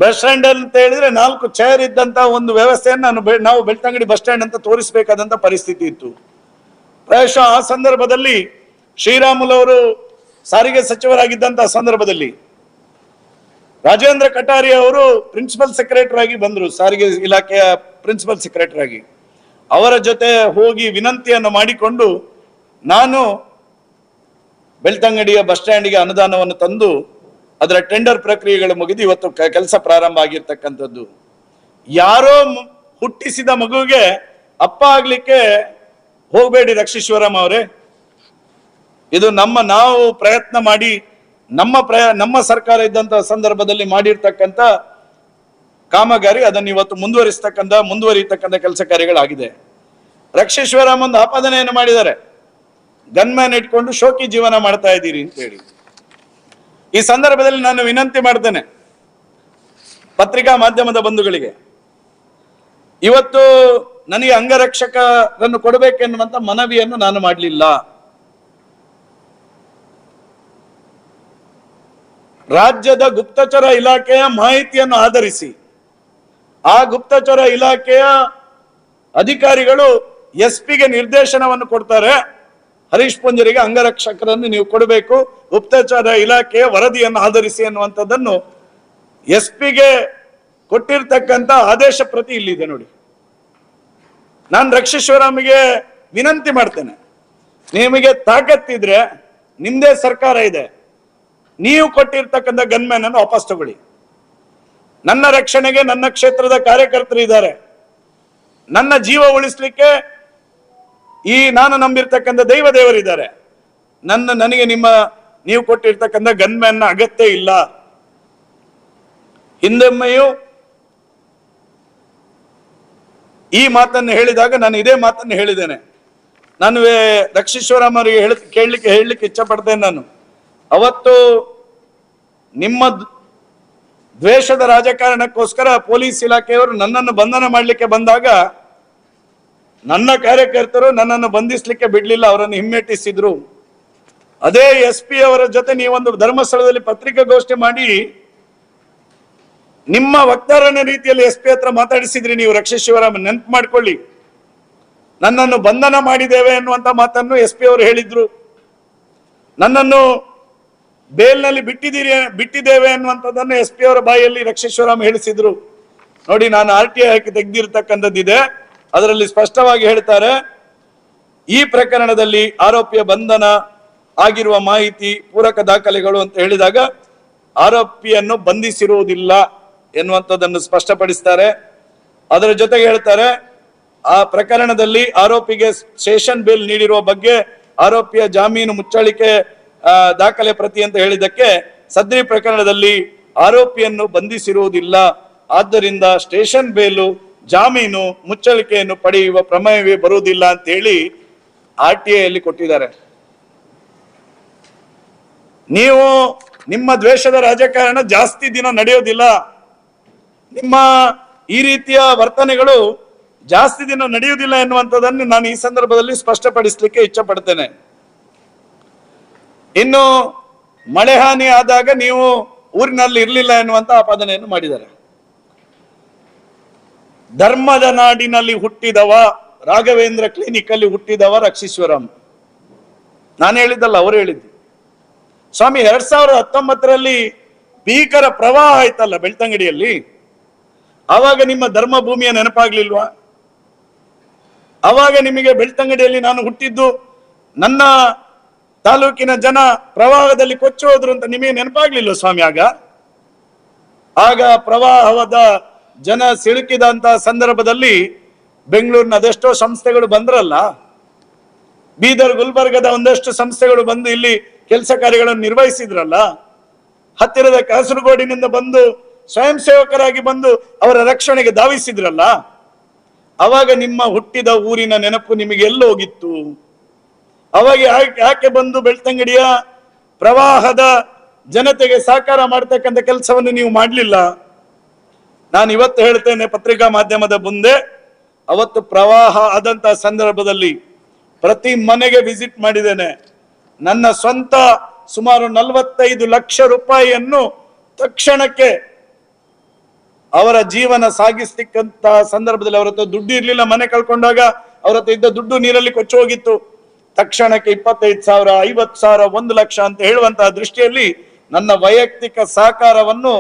ಬಸ್ ಸ್ಟ್ಯಾಂಡ್ ಅಂತ ಹೇಳಿದ್ರೆ 4 ಚೇರ್ ಇದ್ದಂತ ಒಂದು ವ್ಯವಸ್ಥೆಯನ್ನು ನಾವು ಬೆಳ್ತಂಗಡಿ ಬಸ್ ಸ್ಟ್ಯಾಂಡ್ ಅಂತ ತೋರಿಸಬೇಕಾದಂತ ಪರಿಸ್ಥಿತಿ ಇತ್ತು. ಪ್ರಾಯಶಃ ಆ ಸಂದರ್ಭದಲ್ಲಿ ಶ್ರೀರಾಮುಲು ಅವರು ಸಾರಿಗೆ ಸಚಿವರಾಗಿದ್ದಂತಹ ಸಂದರ್ಭದಲ್ಲಿ ರಾಜೇಂದ್ರ ಕಟಾರಿ ಅವರು ಪ್ರಿನ್ಸಿಪಲ್ ಸೆಕ್ರೆಟರಿ ಆಗಿ ಬಂದರು, ಸಾರಿಗೆ ಇಲಾಖೆಯ ಪ್ರಿನ್ಸಿಪಲ್ ಸೆಕ್ರೆಟರಿ ಆಗಿ. ಅವರ ಜೊತೆ ಹೋಗಿ ವಿನಂತಿಯನ್ನು ಮಾಡಿಕೊಂಡು ನಾನು ಬೆಳ್ತಂಗಡಿಯ ಬಸ್ ಸ್ಟ್ಯಾಂಡ್ಗೆ ಅನುದಾನವನ್ನು ತಂದು ಅದರ ಟೆಂಡರ್ ಪ್ರಕ್ರಿಯೆಗಳು ಮುಗಿದು ಇವತ್ತು ಕೆಲಸ ಪ್ರಾರಂಭ ಆಗಿರ್ತಕ್ಕಂಥದ್ದು. ಯಾರೋ ಹುಟ್ಟಿಸಿದ ಮಗುವಿಗೆ ಅಪ್ಪ ಆಗ್ಲಿಕ್ಕೆ ಹೋಗಬೇಡಿ ರಕ್ಷೇಶ್ವರಂ ಅವರೇ. ಇದು ನಾವು ಪ್ರಯತ್ನ ಮಾಡಿ ನಮ್ಮ ಸರ್ಕಾರ ಇದ್ದಂತ ಸಂದರ್ಭದಲ್ಲಿ ಮಾಡಿರ್ತಕ್ಕಂಥ ಕಾಮಗಾರಿ, ಅದನ್ನು ಇವತ್ತು ಮುಂದುವರಿತಕ್ಕಂಥ ಕೆಲಸ ಕಾರ್ಯಗಳಾಗಿದೆ. ರಕ್ಷೇಶ್ವರಂ ಒಂದು ಆಪಾದನೆಯನ್ನು ಮಾಡಿದ್ದಾರೆ, ಗನ್ಮ್ಯಾನ್ ಇಟ್ಕೊಂಡು ಶೋಕಿ ಜೀವನ ಮಾಡ್ತಾ ಇದ್ದೀರಿ ಅಂತ ಹೇಳಿ. ಈ ಸಂದರ್ಭದಲ್ಲಿ ನಾನು ವಿನಂತಿ ಮಾಡ್ತೇನೆ ಪತ್ರಿಕಾ ಮಾಧ್ಯಮದ ಬಂಧುಗಳಿಗೆ, ಇವತ್ತು ನನಗೆ ಅಂಗರಕ್ಷಕರನ್ನು ಕೊಡಬೇಕೆನ್ನುವಂತ ಮನವಿಯನ್ನು ನಾನು ಮಾಡಲಿಲ್ಲ. ರಾಜ್ಯದ ಗುಪ್ತಚರ ಇಲಾಖೆಯ ಮಾಹಿತಿಯನ್ನು ಆಧರಿಸಿ ಆ ಗುಪ್ತಚರ ಇಲಾಖೆಯ ಅಧಿಕಾರಿಗಳು SP ಗೆ ನಿರ್ದೇಶನವನ್ನು ಕೊಡ್ತಾರೆ, ಹರೀಶ್ ಪುಂಜರಿಗೆ ಅಂಗರಕ್ಷಕರನ್ನು ನೀವು ಕೊಡಬೇಕು, ಗುಪ್ತಚರ ಇಲಾಖೆಯ ವರದಿಯನ್ನು ಆಧರಿಸಿ ಅನ್ನುವಂಥದ್ದನ್ನು SP ಗೆ ಕೊಟ್ಟಿರ್ತಕ್ಕಂಥ ಆದೇಶ ಪ್ರತಿ ಇಲ್ಲಿದೆ ನೋಡಿ. ನಾನು ರಕ್ಷೇಶ್ವರಮ್ಗೆ ವಿನಂತಿ ಮಾಡ್ತೇನೆ, ನಿಮಗೆ ತಾಕತ್ತಿದ್ರೆ ನಿಮ್ದೇ ಸರ್ಕಾರ ಇದೆ, ನೀವು ಕೊಟ್ಟಿರ್ತಕ್ಕಂಥ ಗನ್ಮ್ಯಾನ್ ಅನ್ನು ವಾಪಸ್ ತಗೊಳ್ಳಿ. ನನ್ನ ರಕ್ಷಣೆಗೆ ನನ್ನ ಕ್ಷೇತ್ರದ ಕಾರ್ಯಕರ್ತರು ಇದ್ದಾರೆ, ನನ್ನ ಜೀವ ಉಳಿಸ್ಲಿಕ್ಕೆ ನಾನು ನಂಬಿರ್ತಕ್ಕಂಥ ದೇವರಿದ್ದಾರೆ. ನನಗೆ ನೀವು ಕೊಟ್ಟಿರ್ತಕ್ಕಂಥ ಗನ್ಮ್ಯಾನ್ ನ ಅಗತ್ಯ ಇಲ್ಲ. ಹಿಂದೊಮ್ಮೆಯೂ ಈ ಮಾತನ್ನು ಹೇಳಿದಾಗ ನಾನು ಇದೇ ಮಾತನ್ನು ಹೇಳಿದ್ದೇನೆ. ನಾನು ರಕ್ಷೇಶ್ವರಂ ಅವರಿಗೆ ಹೇಳಲಿಕ್ಕೆ ಇಚ್ಛಪಡ್ತೇನೆ. ನಾನು ಅವತ್ತು ನಿಮ್ಮ ದ್ವೇಷದ ರಾಜಕಾರಣಕ್ಕೋಸ್ಕರ ಪೊಲೀಸ್ ಇಲಾಖೆಯವರು ನನ್ನನ್ನು ಬಂಧನ ಮಾಡಲಿಕ್ಕೆ ಬಂದಾಗ ನನ್ನ ಕಾರ್ಯಕರ್ತರು ನನ್ನನ್ನು ಬಂಧಿಸಲಿಕ್ಕೆ ಬಿಡ್ಲಿಲ್ಲ, ಅವರನ್ನು ಹಿಮ್ಮೆಟ್ಟಿಸಿದ್ರು. ಅದೇ SP ಅವರ ಜೊತೆ ನೀವೊಂದು ಧರ್ಮಸ್ಥಳದಲ್ಲಿ ಪತ್ರಿಕಾಗೋಷ್ಠಿ ಮಾಡಿ ನಿಮ್ಮ ವಕ್ತಾರನ ರೀತಿಯಲ್ಲಿ SP ಹತ್ರ ಮಾತಾಡಿಸಿದ್ರಿ ನೀವು. ರಕ್ಷೇಶ್ವರಂ ನೆನಪು ಮಾಡ್ಕೊಳ್ಳಿ, ನನ್ನನ್ನು ಬಂಧನ ಮಾಡಿದ್ದೇವೆ ಅನ್ನುವಂತ ಮಾತನ್ನು SP ಅವರು ಹೇಳಿದ್ರು. ನನ್ನನ್ನು ಬೇಲ್ನಲ್ಲಿ ಬಿಟ್ಟಿದ್ದೇವೆ ಅನ್ನುವಂಥದ್ದನ್ನು SP ಅವರ ಬಾಯಲ್ಲಿ ರಕ್ಷೇಶ್ವರಂ ಹೇಳಿಸಿದ್ರು. ನೋಡಿ, ನಾನು RTI ಹಾಕಿ ತೆಗೆದಿರ್ತಕ್ಕಂಥದ್ದಿದೆ, ಅದರಲ್ಲಿ ಸ್ಪಷ್ಟವಾಗಿ ಹೇಳ್ತಾರೆ, ಈ ಪ್ರಕರಣದಲ್ಲಿ ಆರೋಪಿಯ ಬಂಧನ ಆಗಿರುವ ಮಾಹಿತಿ ಪೂರಕ ದಾಖಲೆಗಳು ಅಂತ ಹೇಳಿದಾಗ ಆರೋಪಿಯನ್ನು ಬಂಧಿಸಿರುವುದಿಲ್ಲ ಎನ್ನುವಂಥದ್ದನ್ನು ಸ್ಪಷ್ಟಪಡಿಸ್ತಾರೆ. ಅದರ ಜೊತೆಗೆ ಹೇಳ್ತಾರೆ, ಆ ಪ್ರಕರಣದಲ್ಲಿ ಆರೋಪಿಗೆ ಸೆಷನ್ ಬೇಲ್ ನೀಡಿರುವ ಬಗ್ಗೆ ಆರೋಪಿಯ ಜಾಮೀನು ಮುಚ್ಚಳಿಕೆ ದಾಖಲೆ ಪ್ರತಿ ಅಂತ ಹೇಳಿದ್ದಕ್ಕೆ ಸದ್ರಿ ಪ್ರಕರಣದಲ್ಲಿ ಆರೋಪಿಯನ್ನು ಬಂಧಿಸಿರುವುದಿಲ್ಲ, ಆದ್ದರಿಂದ ಸ್ಟೇಷನ್ ಬೇಲು ಜಾಮೀನು ಮುಚ್ಚಳಿಕೆಯನ್ನು ಪಡೆಯುವ ಪ್ರಮೇಯವೇ ಬರುವುದಿಲ್ಲ ಅಂತ ಹೇಳಿ RTI ಯಲ್ಲಿ ಕೊಟ್ಟಿದ್ದಾರೆ. ನಿಮ್ಮ ದ್ವೇಷದ ರಾಜಕಾರಣ ಜಾಸ್ತಿ ದಿನ ನಡೆಯೋದಿಲ್ಲ. ನಿಮ್ಮ ಈ ರೀತಿಯ ವರ್ತನೆಗಳು ಜಾಸ್ತಿ ದಿನ ನಡೆಯುವುದಿಲ್ಲ ಎನ್ನುವಂಥದ್ದನ್ನು ನಾನು ಈ ಸಂದರ್ಭದಲ್ಲಿ ಸ್ಪಷ್ಟಪಡಿಸಲಿಕ್ಕೆ ಇಚ್ಛೆ ಪಡ್ತೇನೆ. ಇನ್ನು ಮಳೆ ಹಾನಿ ಆದಾಗ ನೀವು ಊರಿನಲ್ಲಿ ಇರಲಿಲ್ಲ ಎನ್ನುವಂತ ಆಪಾದನೆಯನ್ನು ಮಾಡಿದ್ದಾರೆ. ಧರ್ಮದ ನಾಡಿನಲ್ಲಿ ಹುಟ್ಟಿದವ, ರಾಘವೇಂದ್ರ ಕ್ಲಿನಿಕ್ ಅಲ್ಲಿ ಹುಟ್ಟಿದವ ರಕ್ಷೀಶ್ವರಂ. ನಾನು ಹೇಳಿದ್ದಲ್ಲ, ಅವರು ಹೇಳಿದ್ದು. ಸ್ವಾಮಿ 2019ರಲ್ಲಿ ಭೀಕರ ಪ್ರವಾಹ ಆಯ್ತಲ್ಲ ಬೆಳ್ತಂಗಡಿಯಲ್ಲಿ, ಆವಾಗ ನಿಮ್ಮ ಧರ್ಮ ಭೂಮಿಯ ನೆನಪಾಗ್ಲಿಲ್ವಾ? ಆವಾಗ ನಿಮಗೆ ಬೆಳ್ತಂಗಡಿಯಲ್ಲಿ ನಾನು ಹುಟ್ಟಿದ್ದು, ನನ್ನ ತಾಲೂಕಿನ ಜನ ಪ್ರವಾಹದಲ್ಲಿ ಕೊಚ್ಚಿ ಹೋದ್ರು ಅಂತ ನಿಮಗೆ ನೆನಪಾಗ್ಲಿಲ್ಲ ಸ್ವಾಮಿ? ಆಗ ಪ್ರವಾಹದ ಜನ ಸಿಲುಕಿದಂತ ಸಂದರ್ಭದಲ್ಲಿ ಬೆಂಗಳೂರಿನ ಅದೆಷ್ಟೋ ಸಂಸ್ಥೆಗಳು ಬಂದ್ರಲ್ಲ, ಬೀದರ್ ಗುಲ್ಬರ್ಗದ ಒಂದಷ್ಟು ಸಂಸ್ಥೆಗಳು ಬಂದು ಇಲ್ಲಿ ಕೆಲಸ ಕಾರ್ಯಗಳನ್ನು ನಿರ್ವಹಿಸಿದ್ರಲ್ಲ, ಹತ್ತಿರದ ಕಾಸರಗೋಡಿನಿಂದ ಬಂದು ಸ್ವಯಂ ಸೇವಕರಾಗಿ ಬಂದು ಅವರ ರಕ್ಷಣೆಗೆ ಧಾವಿಸಿದ್ರಲ್ಲ. ಅವಾಗ ನಿಮ್ಮ ಹುಟ್ಟಿದ ಊರಿನ ನೆನಪು ನಿಮಗೆ ಎಲ್ಲೋಗಿತ್ತು? ಅವಾಗ ಯಾಕೆ ಬಂದು ಬೆಳ್ತಂಗಡಿಯ ಪ್ರವಾಹದ ಜನತೆಗೆ ಸಹಕಾರ ಮಾಡ್ತಕ್ಕಂಥ ಕೆಲಸವನ್ನು ನೀವು ಮಾಡಲಿಲ್ಲ? ನಾನು ಇವತ್ತು ಹೇಳ್ತೇನೆ ಪತ್ರಿಕಾ ಮಾಧ್ಯಮದ ಮುಂದೆ, ಅವತ್ತು ಪ್ರವಾಹ ಆದಂತ ಸಂದರ್ಭದಲ್ಲಿ ಪ್ರತಿ ಮನೆಗೆ ವಿಸಿಟ್ ಮಾಡಿದ್ದೇನೆ. ನನ್ನ ಸ್ವಂತ ಸುಮಾರು 45 ಲಕ್ಷ ರೂಪಾಯಿಯನ್ನು ತಕ್ಷಣಕ್ಕೆ ಅವರ ಜೀವನ ಸಾಗಿಸ್ತಕ್ಕಂತ ಸಂದರ್ಭದಲ್ಲಿ, ಅವರ ಹತ್ರ ದುಡ್ಡು ಇರ್ಲಿಲ್ಲ, ಮನೆ ಕಳ್ಕೊಂಡಾಗ ಅವರ ಹತ್ರ ಇದ್ದ ದುಡ್ಡು ನೀರಲ್ಲಿ ಕೊಚ್ಚಿ ಹೋಗಿತ್ತು. ತಕ್ಷಣಕ್ಕೆ 25,000, 50,000, 1 ಲಕ್ಷ ಅಂತ ಹೇಳುವಂತಹ ದೃಷ್ಟಿಯಲ್ಲಿ ನನ್ನ ವೈಯಕ್ತಿಕ ಸಹಕಾರವನ್ನು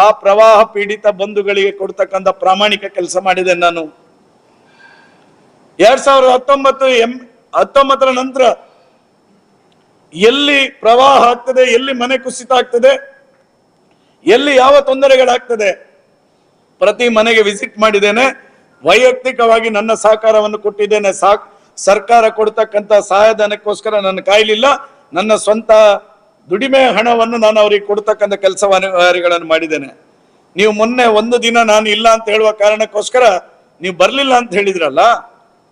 ಆ ಪ್ರವಾಹ ಪೀಡಿತ ಬಂಧುಗಳಿಗೆ ಕೊಡ್ತಕ್ಕಂಥ ಪ್ರಾಮಾಣಿಕ ಕೆಲಸ ಮಾಡಿದೆ ನಾನು. 2019ರ ನಂತರ ಎಲ್ಲಿ ಪ್ರವಾಹ ಆಗ್ತದೆ, ಎಲ್ಲಿ ಮನೆ ಕುಸಿತ ಆಗ್ತದೆ, ಎಲ್ಲಿ ಯಾವ ತೊಂದರೆಗಳಾಗ್ತದೆ, ಪ್ರತಿ ಮನೆಗೆ ವಿಸಿಟ್ ಮಾಡಿದ್ದೇನೆ. ವೈಯಕ್ತಿಕವಾಗಿ ನನ್ನ ಸಹಕಾರವನ್ನು ಕೊಟ್ಟಿದ್ದೇನೆ. ಸರ್ಕಾರ ಕೊಡ್ತಕ್ಕಂಥ ಸಹಾಯಧನಕ್ಕೋಸ್ಕರ ನನ್ನ ಕಾಯಲಿಲ್ಲ. ನನ್ನ ಸ್ವಂತ ದುಡಿಮೆ ಹಣವನ್ನು ನಾನು ಅವರಿಗೆ ಕೊಡ್ತಕ್ಕಂಥ ಕೆಲಸಗಳನ್ನು ಮಾಡಿದ್ದೇನೆ. ನೀವು ಮೊನ್ನೆ ಒಂದು ದಿನ ನಾನು ಇಲ್ಲ ಅಂತ ಹೇಳುವ ಕಾರಣಕ್ಕೋಸ್ಕರ ನೀವು ಬರ್ಲಿಲ್ಲ ಅಂತ ಹೇಳಿದ್ರಲ್ಲ,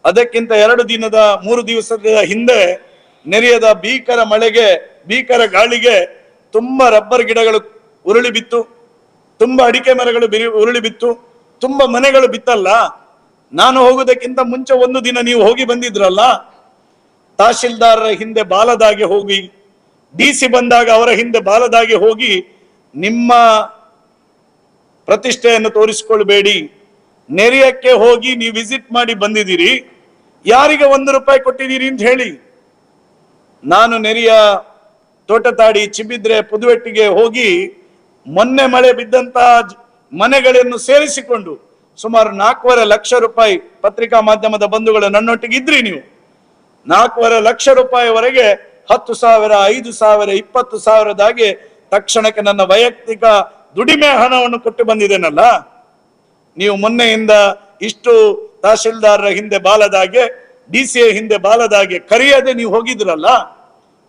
ಅದಕ್ಕಿಂತ 2 ದಿನದ 3 ದಿವಸದ ಹಿಂದೆ ನೆರೆಯದ ಭೀಕರ ಮಳೆಗೆ, ಭೀಕರ ಗಾಳಿಗೆ ತುಂಬಾ ರಬ್ಬರ್ ಗಿಡಗಳು ಉರುಳಿ ಬಿತ್ತು, ತುಂಬಾ ಅಡಿಕೆ ಮರಗಳು ಉರುಳಿ ಬಿತ್ತು, ತುಂಬಾ ಮನೆಗಳು ಬಿತ್ತಲ್ಲ. ನಾನು ಹೋಗುವುದಕ್ಕಿಂತ ಮುಂಚೆ 1 ದಿನ ನೀವು ಹೋಗಿ ಬಂದಿದ್ರಲ್ಲ, ತಹಶೀಲ್ದಾರರ ಹಿಂದೆ ಬಾಲದಾಗೆ ಹೋಗಿ, DC ಬಂದಾಗ ಅವರ ಹಿಂದೆ ಬಾಲದಾಗೆ ಹೋಗಿ ನಿಮ್ಮ ಪ್ರತಿಷ್ಠೆಯನ್ನು ತೋರಿಸಿಕೊಳ್ಬೇಡಿ. ನೆರೆಯಕ್ಕೆ ಹೋಗಿ ನೀವು ವಿಸಿಟ್ ಮಾಡಿ ಬಂದಿದ್ದೀರಿ, ಯಾರಿಗೆ 1 ರೂಪಾಯಿ ಕೊಟ್ಟಿದ್ದೀರಿ ಅಂತ ಹೇಳಿ. ನಾನು ನೆರೆಯ ತೋಟತಾಡಿ, ಚಿಬಿದ್ರೆ, ಪುದುವೆಟ್ಟಿಗೆ ಹೋಗಿ ಮೊನ್ನೆ ಮಳೆ ಬಿದ್ದಂತ ಮನೆಗಳನ್ನು ಸೇರಿಸಿಕೊಂಡು ಸುಮಾರು 4.5 ಲಕ್ಷ ರೂಪಾಯಿ, ಪತ್ರಿಕಾ ಮಾಧ್ಯಮದ ಬಂಧುಗಳು ನನ್ನೊಟ್ಟಿಗೆ ಇದ್ರಿ ನೀವು, 4.5 ಲಕ್ಷ ರೂಪಾಯಿವರೆಗೆ 10,000, 5,000, 20,000 ತಕ್ಷಣಕ್ಕೆ ನನ್ನ ವೈಯಕ್ತಿಕ ದುಡಿಮೆ ಹಣವನ್ನು ಕೊಟ್ಟು ಬಂದಿದ್ದೇನಲ್ಲ. ನೀವು ಮೊನ್ನೆಯಿಂದ ಇಷ್ಟು ತಹಶೀಲ್ದಾರರ ಹಿಂದೆ ಬಾಲದಾಗೆ, DCA ಹಿಂದೆ ಬಾಲದಾಗೆ ಕರೆಯದೆ ನೀವು ಹೋಗಿದ್ರಲ್ಲ,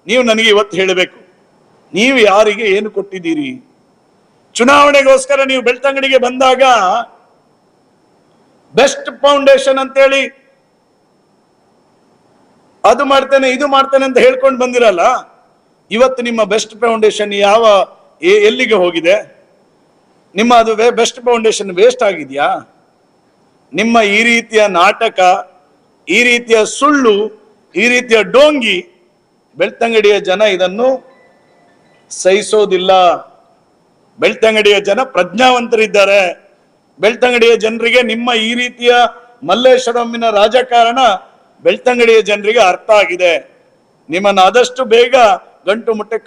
ನೀವು ನನಗೆ ಇವತ್ತು ಹೇಳಬೇಕು, ನೀವು ಯಾರಿಗೆ ಏನು ಕೊಟ್ಟಿದ್ದೀರಿ? ಚುನಾವಣೆಗೋಸ್ಕರ ನೀವು ಬೆಳ್ತಂಗಡಿಗೆ ಬಂದಾಗ ಬೆಸ್ಟ್ ಫೌಂಡೇಶನ್ ಅಂತೇಳಿ ಅದು ಮಾಡ್ತೇನೆ ಇದು ಮಾಡ್ತೇನೆ ಅಂತ ಹೇಳ್ಕೊಂಡು ಬಂದಿರಲ್ಲ, ಇವತ್ತು ನಿಮ್ಮ ಬೆಸ್ಟ್ ಫೌಂಡೇಶನ್ ಎಲ್ಲಿಗೆ ಹೋಗಿದೆ? ನಿಮ್ಮ ಅದು ಬೆಸ್ಟ್ ಫೌಂಡೇಶನ್ ವೇಸ್ಟ್ ಆಗಿದೆಯಾ? ನಿಮ್ಮ ಈ ರೀತಿಯ ನಾಟಕ, ಈ ರೀತಿಯ ಸುಳ್ಳು, ಈ ರೀತಿಯ ಡೋಂಗಿ ಬೆಳ್ತಂಗಡಿಯ ಜನ ಇದನ್ನು ಸಹಿಸೋದಿಲ್ಲ. ಬೆಳ್ತಂಗಡಿಯ ಜನ ಪ್ರಜ್ಞಾವಂತರಿದ್ದಾರೆ. ಬೆಳ್ತಂಗಡಿಯ ಜನರಿಗೆ ನಿಮ್ಮ ಈ ರೀತಿಯ ಮಲ್ಲೇಶ್ವರಮ್ಮಿನ ರಾಜಕಾರಣ ಬೆಳ್ತಂಗಡಿಯ ಜನರಿಗೆ ಅರ್ಥ ಆಗಿದೆ. ನಿಮ್ಮನ್ನು ಆದಷ್ಟು ಬೇಗ ಗಂಟು ಮುಟ್ಟೆ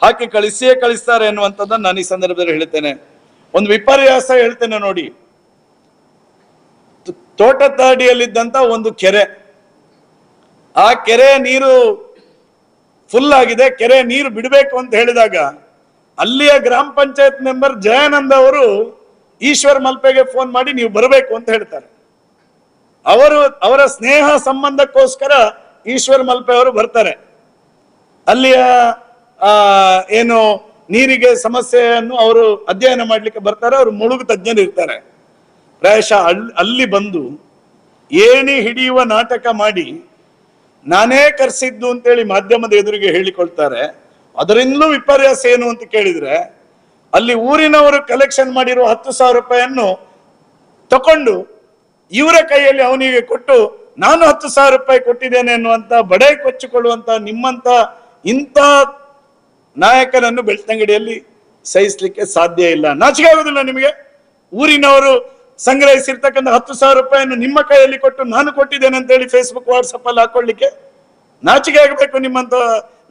ಹಾಕಿ ಕಳಿಸಿಯೇ ಕಳಿಸ್ತಾರೆ ಎನ್ನುವಂಥದ್ದನ್ನು ನಾನು ಈ ಸಂದರ್ಭದಲ್ಲಿ ಹೇಳ್ತೇನೆ. ಒಂದು ವಿಪರ್ಯಾಸ ಹೇಳ್ತೇನೆ ನೋಡಿ. ತೋಟತಾಡಿಯಲ್ಲಿದ್ದಂತ ಒಂದು ಕೆರೆ, ಆ ಕೆರೆ ನೀರು ಫುಲ್ ಆಗಿದೆ, ಕೆರೆ ನೀರು ಬಿಡಬೇಕು ಅಂತ ಹೇಳಿದಾಗ ಅಲ್ಲಿಯ ಗ್ರಾಮ ಪಂಚಾಯತ್ ಮೆಂಬರ್ ಜಯಾನಂದ್ ಅವರು ಈಶ್ವರ್ ಮಲ್ಪೆಗೆ ಫೋನ್ ಮಾಡಿ ನೀವು ಬರಬೇಕು ಅಂತ ಹೇಳ್ತಾರೆ. ಅವರ ಸ್ನೇಹ ಸಂಬಂಧಕ್ಕೋಸ್ಕರ ಈಶ್ವರ್ ಮಲ್ಪೆ ಅವರು ಬರ್ತಾರೆ. ಅಲ್ಲಿಯ ಏನು ನೀರಿಗೆ ಸಮಸ್ಯೆಯನ್ನು ಅವರು ಅಧ್ಯಯನ ಮಾಡ್ಲಿಕ್ಕೆ ಬರ್ತಾರೆ. ಅವರು ಮುಳುಗು ತಜ್ಞರು ಇರ್ತಾರೆ. ಪ್ರಾಯಶಃ ಅಲ್ಲಿ ಬಂದು ಏಣಿ ಹಿಡಿಯುವ ನಾಟಕ ಮಾಡಿ ನಾನೇ ಕರೆಸಿದ್ದು ಅಂತೇಳಿ ಮಾಧ್ಯಮದ ಎದುರಿಗೆ ಹೇಳಿಕೊಳ್ತಾರೆ. ಅದರಿಂದಲೂ ವಿಪರ್ಯಾಸ ಏನು ಅಂತ ಕೇಳಿದ್ರೆ, ಅಲ್ಲಿ ಊರಿನವರು ಕಲೆಕ್ಷನ್ ಮಾಡಿರುವ 10,000 ರೂಪಾಯಿಯನ್ನು ತಕೊಂಡು ಇವರ ಕೈಯಲ್ಲಿ ಅವನಿಗೆ ಕೊಟ್ಟು ನಾನು 10,000 ರೂಪಾಯಿ ಕೊಟ್ಟಿದ್ದೇನೆ ಅನ್ನುವಂತ ಬಡೈ ಕೊಚ್ಚಿಕೊಳ್ಳುವಂತ ನಿಮ್ಮಂತ ಇಂಥ ನಾಯಕನನ್ನು ಬೆಳ್ತಂಗಡಿಯಲ್ಲಿ ಸಹಿಸಲಿಕ್ಕೆ ಸಾಧ್ಯ ಇಲ್ಲ. ನಾಚಿಕೆ ಆಗುದಿಲ್ಲ ನಿಮಗೆ? ಊರಿನವರು ಸಂಗ್ರಹಿಸಿರ್ತಕ್ಕಂಥ 10,000 ರೂಪಾಯಿಯನ್ನು ನಿಮ್ಮ ಕೈಯಲ್ಲಿ ಕೊಟ್ಟು ನಾನು ಕೊಟ್ಟಿದ್ದೇನೆ ಅಂತ ಹೇಳಿ ಫೇಸ್ಬುಕ್ ವಾಟ್ಸಪ್ ಅಲ್ಲಿ ಹಾಕೊಳ್ಳಿಕ್ಕೆ ನಾಚಿಕೆ ಆಗಬೇಕು ನಿಮ್ಮಂತ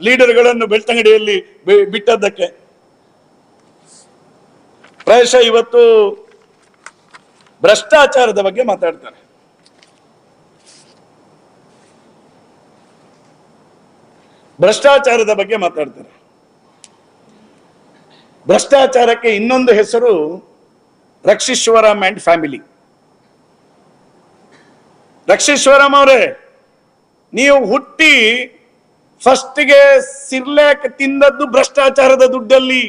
ಲೀಡರ್ಗಳನ್ನು ಬೆಳ್ತಂಗಡಿಯಲ್ಲಿ ಬಿಟ್ಟದ್ದಕ್ಕೆ. ಪ್ರಾಯಶಃ ಇವತ್ತು ಭ್ರಷ್ಟಾಚಾರದ ಬಗ್ಗೆ ಮಾತಾಡ್ತಾರೆ. ಭ್ರಷ್ಟಾಚಾರದ ಬಗ್ಗೆ ಮಾತಾಡ್ತಾರೆ. ಭ್ರಷ್ಟಾಚಾರಕ್ಕೆ ಇನ್ನೊಂದು ಹೆಸರು ರಕ್ಷೀಶ್ವರಂ ಅಂಡ್ ಫ್ಯಾಮಿಲಿ. ರಕ್ಷೀಶ್ವರಂ ಅವರೇ, ನೀವು ಹುಟ್ಟಿ ಫಸ್ಟ್ಗೆ ಸಿರ್ಲಾಕ್ ತಿಂದದ್ದು ಭ್ರಷ್ಟಾಚಾರದ ದುಡ್ಡಲ್ಲಿ.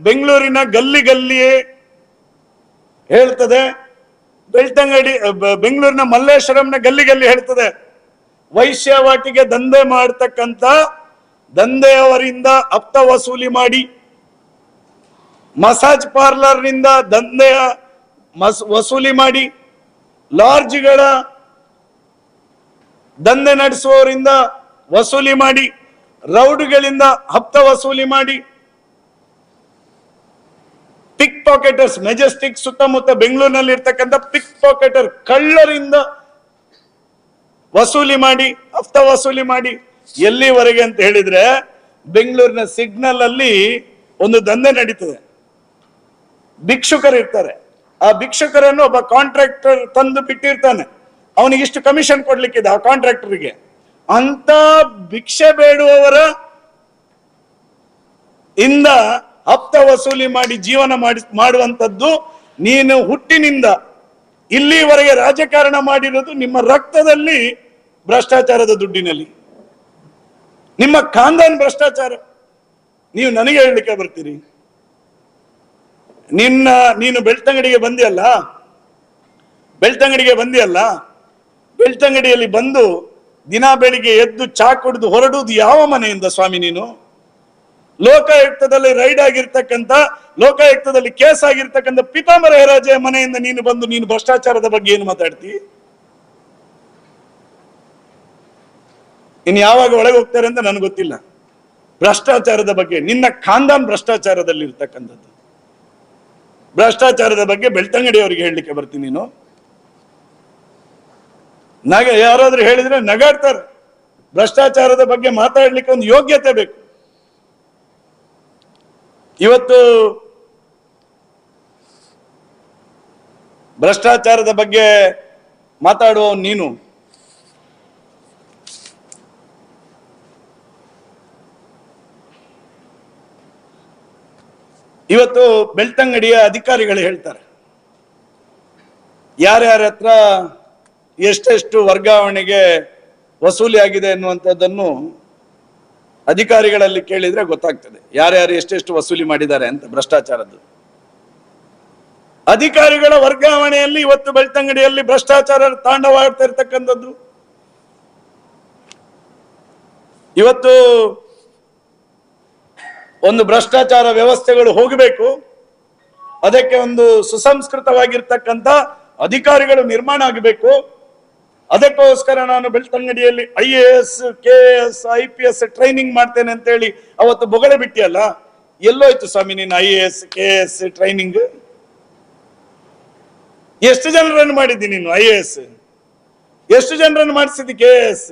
ಬೆಂಗಳೂರಿನ ಗಲ್ಲಿ ಗಲ್ಲಿಯೇ ಹೇಳ್ತದೆ, ಬೆಂಗಳೂರಿನ ಮಲ್ಲೇಶ್ವರಂನ ಗಲ್ಲಿ ಗಲ್ಲಿ ಹೇಳ್ತದೆ, ವೈಶ್ಯವಾಟಿಗೆ ದಂಧೆ ಮಾಡತಕ್ಕಂತ ದಂಧೆಯವರಿಂದ ಹಪ್ತ ವಸೂಲಿ ಮಾಡಿ, ಮಸಾಜ್ ಪಾರ್ಲರ್ನಿಂದ ದಂಧೆಯ ವಸೂಲಿ ಮಾಡಿ, ಲಾಡ್ಜ್ಗಳ ದಂಧೆ ನಡೆಸುವವರಿಂದ ವಸೂಲಿ ಮಾಡಿ, ರೌಡ್ಗಳಿಂದ ಹಪ್ತ ವಸೂಲಿ ಮಾಡಿ, ಪಿಕ್ ಪಾಕೆಟರ್ಸ್ ಮೆಜೆಸ್ಟಿಕ್ ಸುತ್ತಮುತ್ತ ಬೆಂಗಳೂರಿನಲ್ಲಿ ಇರ್ತಕ್ಕಂಥ ಪಿಕ್ ಪಾಕೆಟರ್ ಕಳ್ಳರಿಂದ ವಸೂಲಿ ಮಾಡಿ, ಹಫ್ತ ವಸೂಲಿ ಮಾಡಿ. ಎಲ್ಲಿವರೆಗೆ ಅಂತ ಹೇಳಿದ್ರೆ, ಬೆಂಗಳೂರಿನ ಸಿಗ್ನಲ್ ಅಲ್ಲಿ ಒಂದು ದಂಧೆ ನಡೀತದೆ. ಭಿಕ್ಷುಕರು ಇರ್ತಾರೆ, ಆ ಭಿಕ್ಷುಕರನ್ನು ಒಬ್ಬ ಕಾಂಟ್ರಾಕ್ಟರ್ ತಂದು ಬಿಟ್ಟಿರ್ತಾನೆ, ಅವನಿಗೆ ಇಷ್ಟು ಕಮಿಷನ್ ಕೊಡ್ಲಿಕ್ಕಿದೆ ಆ ಕಾಂಟ್ರಾಕ್ಟರ್ಗೆ. ಅಂತ ಭಿಕ್ಷೆ ಬೇಡುವವರ ಇಂದ ಹಪ್ತ ವಸೂಲಿ ಮಾಡಿ ಜೀವನ ಮಾಡುವಂತದ್ದು ನೀನು ಹುಟ್ಟಿನಿಂದ ಇಲ್ಲಿವರೆಗೆ ರಾಜಕಾರಣ ಮಾಡಿರೋದು ನಿಮ್ಮ ರಕ್ತದಲ್ಲಿ, ಭ್ರಷ್ಟಾಚಾರದ ದುಡ್ಡಿನಲ್ಲಿ. ನಿಮ್ಮ ಖಾನ್ದಾನ್ ಭ್ರಷ್ಟಾಚಾರ. ನೀವು ನನಗೆ ಹೇಳಲಿಕ್ಕೆ ಬರ್ತೀರಿ? ನೀನು ಬೆಳ್ತಂಗಡಿಗೆ ಬಂದಿಯಲ್ಲ, ಬೆಳ್ತಂಗಡಿಯಲ್ಲಿ ಬಂದು ದಿನ ಬೆಳಿಗ್ಗೆ ಎದ್ದು ಚಾ ಕುಡಿದು ಹೊರಡುವುದು ಯಾವ ಮನೆಯಿಂದ ಸ್ವಾಮಿ ನೀನು? ಲೋಕಾಯುಕ್ತದಲ್ಲಿ ರೈಡ್ ಆಗಿರ್ತಕ್ಕಂಥ, ಲೋಕಾಯುಕ್ತದಲ್ಲಿ ಕೇಸ್ ಆಗಿರ್ತಕ್ಕಂಥ ಪೀತಾಂಬರ ಹೆರಾಜೆಯ ಮನೆಯಿಂದ ನೀನು ಬಂದು ನೀನು ಭ್ರಷ್ಟಾಚಾರದ ಬಗ್ಗೆ ಏನು ಮಾತಾಡ್ತಿ? ಇನ್ನು ಯಾವಾಗ ಒಳಗೆ ಹೋಗ್ತಾರೆ ಅಂತ ನನಗೆ ಗೊತ್ತಿಲ್ಲ. ಭ್ರಷ್ಟಾಚಾರದ ಬಗ್ಗೆ ನಿನ್ನ ಖಾನ್ದಾನ್ ಭ್ರಷ್ಟಾಚಾರದಲ್ಲಿ ಇರ್ತಕ್ಕಂಥದ್ದು. ಭ್ರಷ್ಟಾಚಾರದ ಬಗ್ಗೆ ಬೆಳ್ತಂಗಡಿ ಅವರಿಗೆ ಹೇಳಲಿಕ್ಕೆ ಬರ್ತೀನಿ ನೀನು? ಯಾರಾದ್ರೂ ಹೇಳಿದ್ರೆ ನಗಾಡ್ತಾರೆ. ಭ್ರಷ್ಟಾಚಾರದ ಬಗ್ಗೆ ಮಾತಾಡ್ಲಿಕ್ಕೆ ಒಂದು ಯೋಗ್ಯತೆ ಬೇಕು. ಇವತ್ತು ಭ್ರಷ್ಟಾಚಾರದ ಬಗ್ಗೆ ಮಾತಾಡುವ ನೀನು ಇವತ್ತು ಬೆಳ್ತಂಗಡಿಯ ಅಧಿಕಾರಿಗಳು ಹೇಳ್ತಾರೆ, ಯಾರ್ಯಾರ ಹತ್ರ ಎಷ್ಟೆಷ್ಟು ವರ್ಗಾವಣೆಗೆ ವಸೂಲಿ ಆಗಿದೆ ಎನ್ನುವಂಥದ್ದನ್ನು ಅಧಿಕಾರಿಗಳಲ್ಲಿ ಕೇಳಿದ್ರೆ ಗೊತ್ತಾಗ್ತದೆ, ಯಾರ್ಯಾರು ಎಷ್ಟೆಷ್ಟು ವಸೂಲಿ ಮಾಡಿದ್ದಾರೆ ಅಂತ ಭ್ರಷ್ಟಾಚಾರದ್ದು. ಅಧಿಕಾರಿಗಳ ವರ್ಗಾವಣೆಯಲ್ಲಿ ಇವತ್ತು ಬೆಳ್ತಂಗಡಿಯಲ್ಲಿ ಭ್ರಷ್ಟಾಚಾರ ತಾಂಡವಾಡ್ತಾ ಇರ್ತಕ್ಕಂಥದ್ದು. ಇವತ್ತು ಒಂದು ಭ್ರಷ್ಟಾಚಾರ ವ್ಯವಸ್ಥೆಗಳು ಹೋಗಬೇಕು, ಅದಕ್ಕೆ ಒಂದು ಸುಸಂಸ್ಕೃತವಾಗಿರ್ತಕ್ಕಂಥ ಅಧಿಕಾರಿಗಳು ನಿರ್ಮಾಣ ಆಗಬೇಕು. ಅದಕ್ಕೋಸ್ಕರ ನಾನು ಬೆಳ್ತಂಗಡಿಯಲ್ಲಿ IAS, KS, IPS ಟ್ರೈನಿಂಗ್ ಮಾಡ್ತೇನೆ ಅಂತ ಹೇಳಿ ಅವತ್ತು ಬೊಗಳೆ ಬಿಟ್ಟಿಯಲ್ಲ, ಎಲ್ಲೋಯ್ತು ಸ್ವಾಮಿ ನೀನು IAS, KS ಟ್ರೈನಿಂಗ್? ಎಷ್ಟು ಜನರನ್ನು ಮಾಡಿದ್ದೀನಿ ನೀನು IAS? ಎಷ್ಟು ಜನರನ್ನು ಮಾಡಿಸಿದ್ದಿ KS?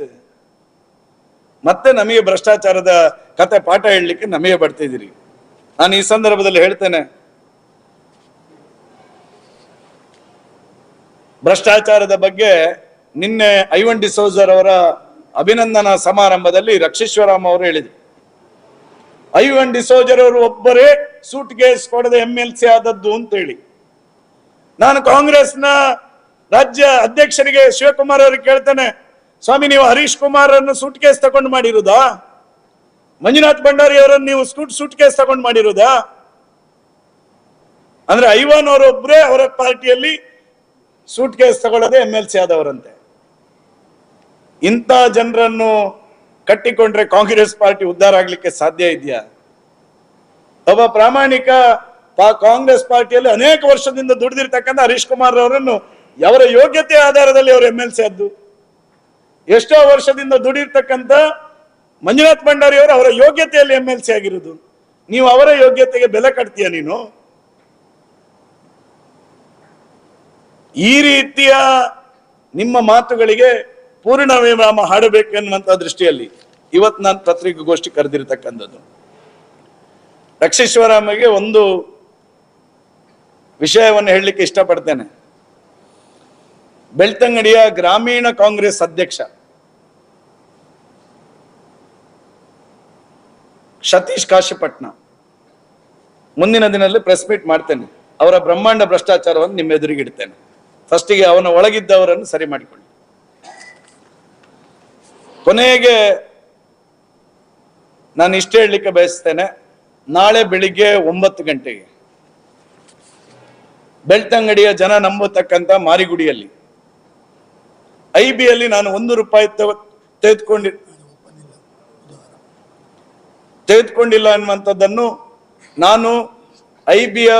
ಮತ್ತೆ ನಮಗೆ ಭ್ರಷ್ಟಾಚಾರದ ಕತೆ ಪಾಠ ಹೇಳಲಿಕ್ಕೆ ನಮಗೆ ಬರ್ತಿದ್ದೀರಿ. ನಾನು ಈ ಸಂದರ್ಭದಲ್ಲಿ ಹೇಳ್ತೇನೆ, ಭ್ರಷ್ಟಾಚಾರದ ಬಗ್ಗೆ ನಿನ್ನೆ ಐವನ್ ಡಿಸೋಜರ್ ಅವರ ಅಭಿನಂದನಾ ಸಮಾರಂಭದಲ್ಲಿ ರಕ್ಷೀಶ್ವರಂ ಅವರು ಹೇಳಿದರು. ಐವನ್ ಡಿಸೋಜರ್ ಅವರು ಒಬ್ಬರೇ ಸೂಟ್ ಕೇಸ್ ಕೊಡದೆ MLC ಆದದ್ದು ಅಂತ ಹೇಳಿ. ನಾನು ಕಾಂಗ್ರೆಸ್ನ ರಾಜ್ಯ ಅಧ್ಯಕ್ಷರಿಗೆ ಶಿವಕುಮಾರ್ ಅವರಿಗೆ ಕೇಳ್ತೇನೆ, ಸ್ವಾಮಿ ನೀವು ಹರೀಶ್ ಕುಮಾರ್ ಅನ್ನು ಸೂಟ್ ಕೇಸ್ ತಗೊಂಡು ಮಾಡಿರುವುದಾ? ಮಂಜುನಾಥ್ ಭಂಡಾರಿ ಅವರನ್ನು ನೀವು ಸೂಟ್ ಕೇಸ್ ತಗೊಂಡು ಮಾಡಿರುವುದಾ? ಅಂದ್ರೆ ಐವನ್ ಅವರೊಬ್ಬರೇ ಅವರ ಪಾರ್ಟಿಯಲ್ಲಿ ಸೂಟ್ ಕೇಸ್ ತಗೊಳ್ಳದೆ MLC ಆದವರಂತೆ. ಇಂಥ ಜನರನ್ನು ಕಟ್ಟಿಕೊಂಡ್ರೆ ಕಾಂಗ್ರೆಸ್ ಪಾರ್ಟಿ ಉದ್ಧಾರ ಆಗ್ಲಿಕ್ಕೆ ಸಾಧ್ಯ ಇದೆಯಾ? ಒಬ್ಬ ಪ್ರಾಮಾಣಿಕ ಕಾಂಗ್ರೆಸ್ ಪಾರ್ಟಿಯಲ್ಲಿ ಅನೇಕ ವರ್ಷದಿಂದ ದುಡಿದಿರ್ತಕ್ಕಂಥ ಹರೀಶ್ ಕುಮಾರ್ ಅವರನ್ನು ಅವರ ಯೋಗ್ಯತೆ ಆಧಾರದಲ್ಲಿ ಅವರು MLC ಆದ್ದು. ಎಷ್ಟೋ ವರ್ಷದಿಂದ ದುಡಿರ್ತಕ್ಕಂಥ ಮಂಜುನಾಥ್ ಭಂಡಾರಿ ಅವರು ಅವರ ಯೋಗ್ಯತೆಯಲ್ಲಿ MLC ಆಗಿರುವುದು. ನೀವು ಅವರ ಯೋಗ್ಯತೆಗೆ ಬೆಲೆ ಕಟ್ತೀಯ ನೀನು? ಈ ರೀತಿಯ ನಿಮ್ಮ ಮಾತುಗಳಿಗೆ ಪೂರ್ಣ ವಿರಾಮ ಹಾಡಬೇಕೆನ್ನುವಂತ ದೃಷ್ಟಿಯಲ್ಲಿ ಇವತ್ತು ನಾನು ಪತ್ರಿಕಾಗೋಷ್ಠಿ ಕರೆದಿರ್ತಕ್ಕಂಥದ್ದು. ರಕ್ಷೀಶ್ವರಮ್ಮಗೆ ಒಂದು ವಿಷಯವನ್ನು ಹೇಳಲಿಕ್ಕೆ ಇಷ್ಟಪಡ್ತೇನೆ. ಬೆಳ್ತಂಗಡಿಯ ಗ್ರಾಮೀಣ ಕಾಂಗ್ರೆಸ್ ಅಧ್ಯಕ್ಷ ಸತೀಶ್ ಕಾಶಿಪಟ್ನ ಮುಂದಿನ ದಿನದಲ್ಲಿ ಪ್ರೆಸ್ ಮೀಟ್ ಮಾಡ್ತೇನೆ. ಅವರ ಬ್ರಹ್ಮಾಂಡ ಭ್ರಷ್ಟಾಚಾರವನ್ನು ನಿಮ್ಮ ಎದುರಿಗೆ ಇಡ್ತೇನೆ. ಫಸ್ಟಿಗೆ ಅವನ ಒಳಗಿದ್ದವರನ್ನು ಸರಿ ಮಾಡಿಕೊಳ್ಳಿ. ಕೊನೆಗೆ ನಾನು ಇಷ್ಟೇ ಹೇಳಲಿಕ್ಕೆ ಬಯಸ್ತೇನೆ, ನಾಳೆ ಬೆಳಿಗ್ಗೆ 9 ಗಂಟೆಗೆ ಬೆಳ್ತಂಗಡಿಯ ಜನ ನಂಬತಕ್ಕಂಥ ಮಾರಿಗುಡಿಯಲ್ಲಿ IBಯಲ್ಲಿ ನಾನು 1 ರೂಪಾಯಿ ತೆಗೆದುಕೊಂಡಿಲ್ಲ ಅನ್ನುವಂಥದ್ದನ್ನು ನಾನು IBಯ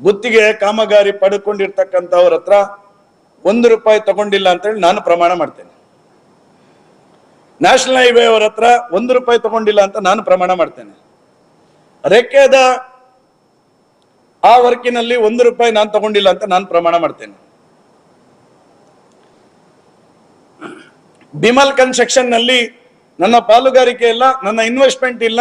ಗುತ್ತಿಗೆ ಕಾಮಗಾರಿ ಪಡ್ಕೊಂಡಿರ್ತಕ್ಕಂಥವ್ರ ಹತ್ರ 1 ರೂಪಾಯಿ ತಗೊಂಡಿಲ್ಲ ಅಂತ ಹೇಳಿ ನಾನು ಪ್ರಮಾಣ ಮಾಡ್ತೇನೆ. ನ್ಯಾಷನಲ್ ಹೈವೇ ಅವರ ಹತ್ರ 1 ರೂಪಾಯಿ ತಗೊಂಡಿಲ್ಲ ಅಂತ ನಾನು ಪ್ರಮಾಣ ಮಾಡ್ತೇನೆ. ರೆಕ್ಕೆದ ಆ ವರ್ಕಿನಲ್ಲಿ 1 ರೂಪಾಯಿ ನಾನು ತಗೊಂಡಿಲ್ಲ ಅಂತ ನಾನು ಪ್ರಮಾಣ ಮಾಡ್ತೇನೆ. ಬಿಮಲ್ ಕನ್ಸ್ಟ್ರಕ್ಷನ್ ನಲ್ಲಿ ನನ್ನ ಪಾಲುಗಾರಿಕೆ ಇಲ್ಲ, ನನ್ನ ಇನ್ವೆಸ್ಟ್ಮೆಂಟ್ ಇಲ್ಲ,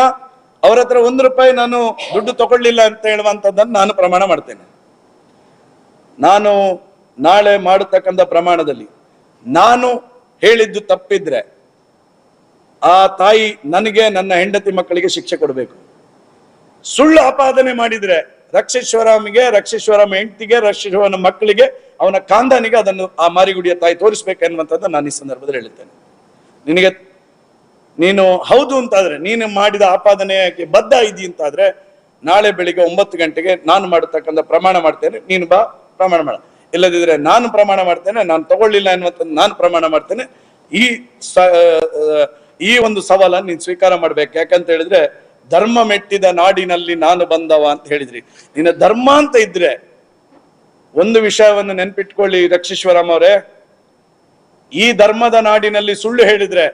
ಅವರ ಹತ್ರ 1 ರೂಪಾಯಿ ನಾನು ದುಡ್ಡು ತಗೊಳ್ಳಿಲ್ಲ ಅಂತ ಹೇಳುವಂತದ್ದನ್ನು ನಾನು ಪ್ರಮಾಣ ಮಾಡ್ತೇನೆ. ನಾನು ನಾಳೆ ಮಾಡತಕ್ಕಂಥ ಪ್ರಮಾಣದಲ್ಲಿ ನಾನು ಹೇಳಿದ್ದು ತಪ್ಪಿದ್ರೆ ಆ ತಾಯಿ ನನಗೆ, ನನ್ನ ಹೆಂಡತಿ ಮಕ್ಕಳಿಗೆ ಶಿಕ್ಷೆ ಕೊಡಬೇಕು. ಸುಳ್ಳು ಆಪಾದನೆ ಮಾಡಿದ್ರೆ ರಕ್ಷೀಶ್ವರಮಿಗೆ, ರಕ್ಷೀಶ್ವರಮ ಹೆಂಡತಿಗೆ, ರಕ್ಷೀಶ್ವರನ ಮಕ್ಕಳಿಗೆ, ಅವನ ಕಾಂದಾನಿಗೆ ಅದನ್ನು ಆ ಮಾರಿಗುಡಿಯ ತಾಯಿ ತೋರಿಸ್ಬೇಕೆನ್ನುವಂಥದ್ದು ನಾನು ಈ ಸಂದರ್ಭದಲ್ಲಿ ಹೇಳುತ್ತೇನೆ. ನೀನು ಹೌದು ಅಂತಾದ್ರೆ, ನೀನು ಮಾಡಿದ ಆಪಾದನೆಗೆ ಬದ್ಧ ಇದ್ದೀ ಅಂತಾದ್ರೆ ನಾಳೆ ಬೆಳಿಗ್ಗೆ 9 ಗಂಟೆಗೆ ನಾನು ಮಾಡತಕ್ಕಂಥ ಪ್ರಮಾಣ ಮಾಡ್ತೇನೆ, ನೀನು ಬಾ ಪ್ರಮಾಣ ಮಾಡ. ಇಲ್ಲದಿದ್ರೆ ನಾನು ಪ್ರಮಾಣ ಮಾಡ್ತೇನೆ, ನಾನು ತಗೊಳ್ಳಿಲ್ಲ ಎನ್ನುವಂಥದ್ದು ನಾನು ಪ್ರಮಾಣ ಮಾಡ್ತೇನೆ. ಈ ಒಂದು ಸವಾಲನ್ನು ನೀನು ಸ್ವೀಕಾರ ಮಾಡ್ಬೇಕು. ಯಾಕಂತ ಹೇಳಿದ್ರೆ ಧರ್ಮ ಮೆಟ್ಟಿದ ನಾಡಿನಲ್ಲಿ ನಾನು ಬಂದವ ಅಂತ ಹೇಳಿದ್ರಿ. ನಿನ್ನ ಧರ್ಮ ಅಂತ ಇದ್ರೆ ಒಂದು ವಿಷಯವನ್ನು ನೆನ್ಪಿಟ್ಕೊಳ್ಳಿ ರಕ್ಷೀಶ್ವರಂ ಅವರೇ, ಈ ಧರ್ಮದ ನಾಡಿನಲ್ಲಿ ಸುಳ್ಳು ಹೇಳಿದ್ರೆ,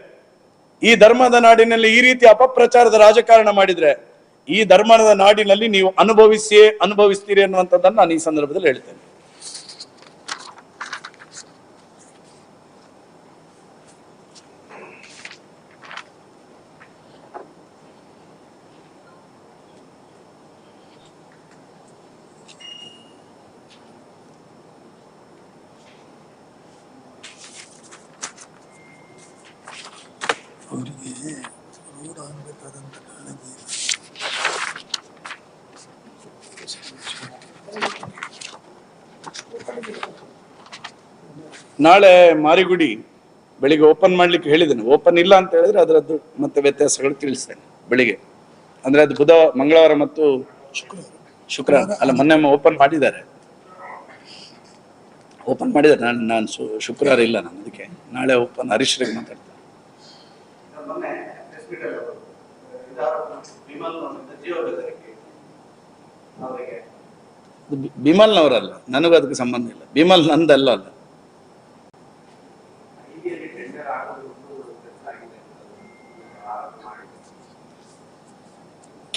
ಈ ಧರ್ಮದ ನಾಡಿನಲ್ಲಿ ಈ ರೀತಿ ಅಪಪ್ರಚಾರದ ರಾಜಕಾರಣ ಮಾಡಿದ್ರೆ ಈ ಧರ್ಮದ ನಾಡಿನಲ್ಲಿ ನೀವು ಅನುಭವಿಸ್ತೀರಿ ಅನ್ನುವಂಥದ್ದನ್ನು ನಾನು ಈ ಸಂದರ್ಭದಲ್ಲಿ ಹೇಳ್ತೇನೆ. ಅವರಿಗೆ ರೋಡ್ ಆಗಬೇಕಾದಂಥ ಕಾಳಜಿ ನಾಳೆ ಮಾರಿಗುಡಿ ಬೆಳಿಗ್ಗೆ ಓಪನ್ ಮಾಡ್ಲಿಕ್ಕೆ ಹೇಳಿದ್ದೇನೆ. ಓಪನ್ ಇಲ್ಲ ಅಂತ ಹೇಳಿದ್ರೆ ಅದರದ್ದು ಮತ್ತೆ ವ್ಯತ್ಯಾಸಗಳು ತಿಳಿಸ್ತೇನೆ ಬೆಳಿಗ್ಗೆ. ಅಂದ್ರೆ ಅದು ಮಂಗಳವಾರ ಮತ್ತು ಶುಕ್ರವಾರ ಅಲ್ಲ, ಮೊನ್ನೆ ಓಪನ್ ಮಾಡಿದ್ದಾರೆ. ನಾನು ಶುಕ್ರವಾರ ಇಲ್ಲ, ನಾನು ಅದಕ್ಕೆ ನಾಳೆ ಓಪನ್ ಹರೀಶ್ರಿಗೆ ಮಾತಾಡ್ತೇನೆ. ಬಿಮಲ್ನವರಲ್ಲ, ನನಗೂ ಅದಕ್ಕೆ ಸಂಬಂಧ ಇಲ್ಲ. ಬಿಮಲ್ ನಂದಲ್ಲ ಅಲ್ಲ.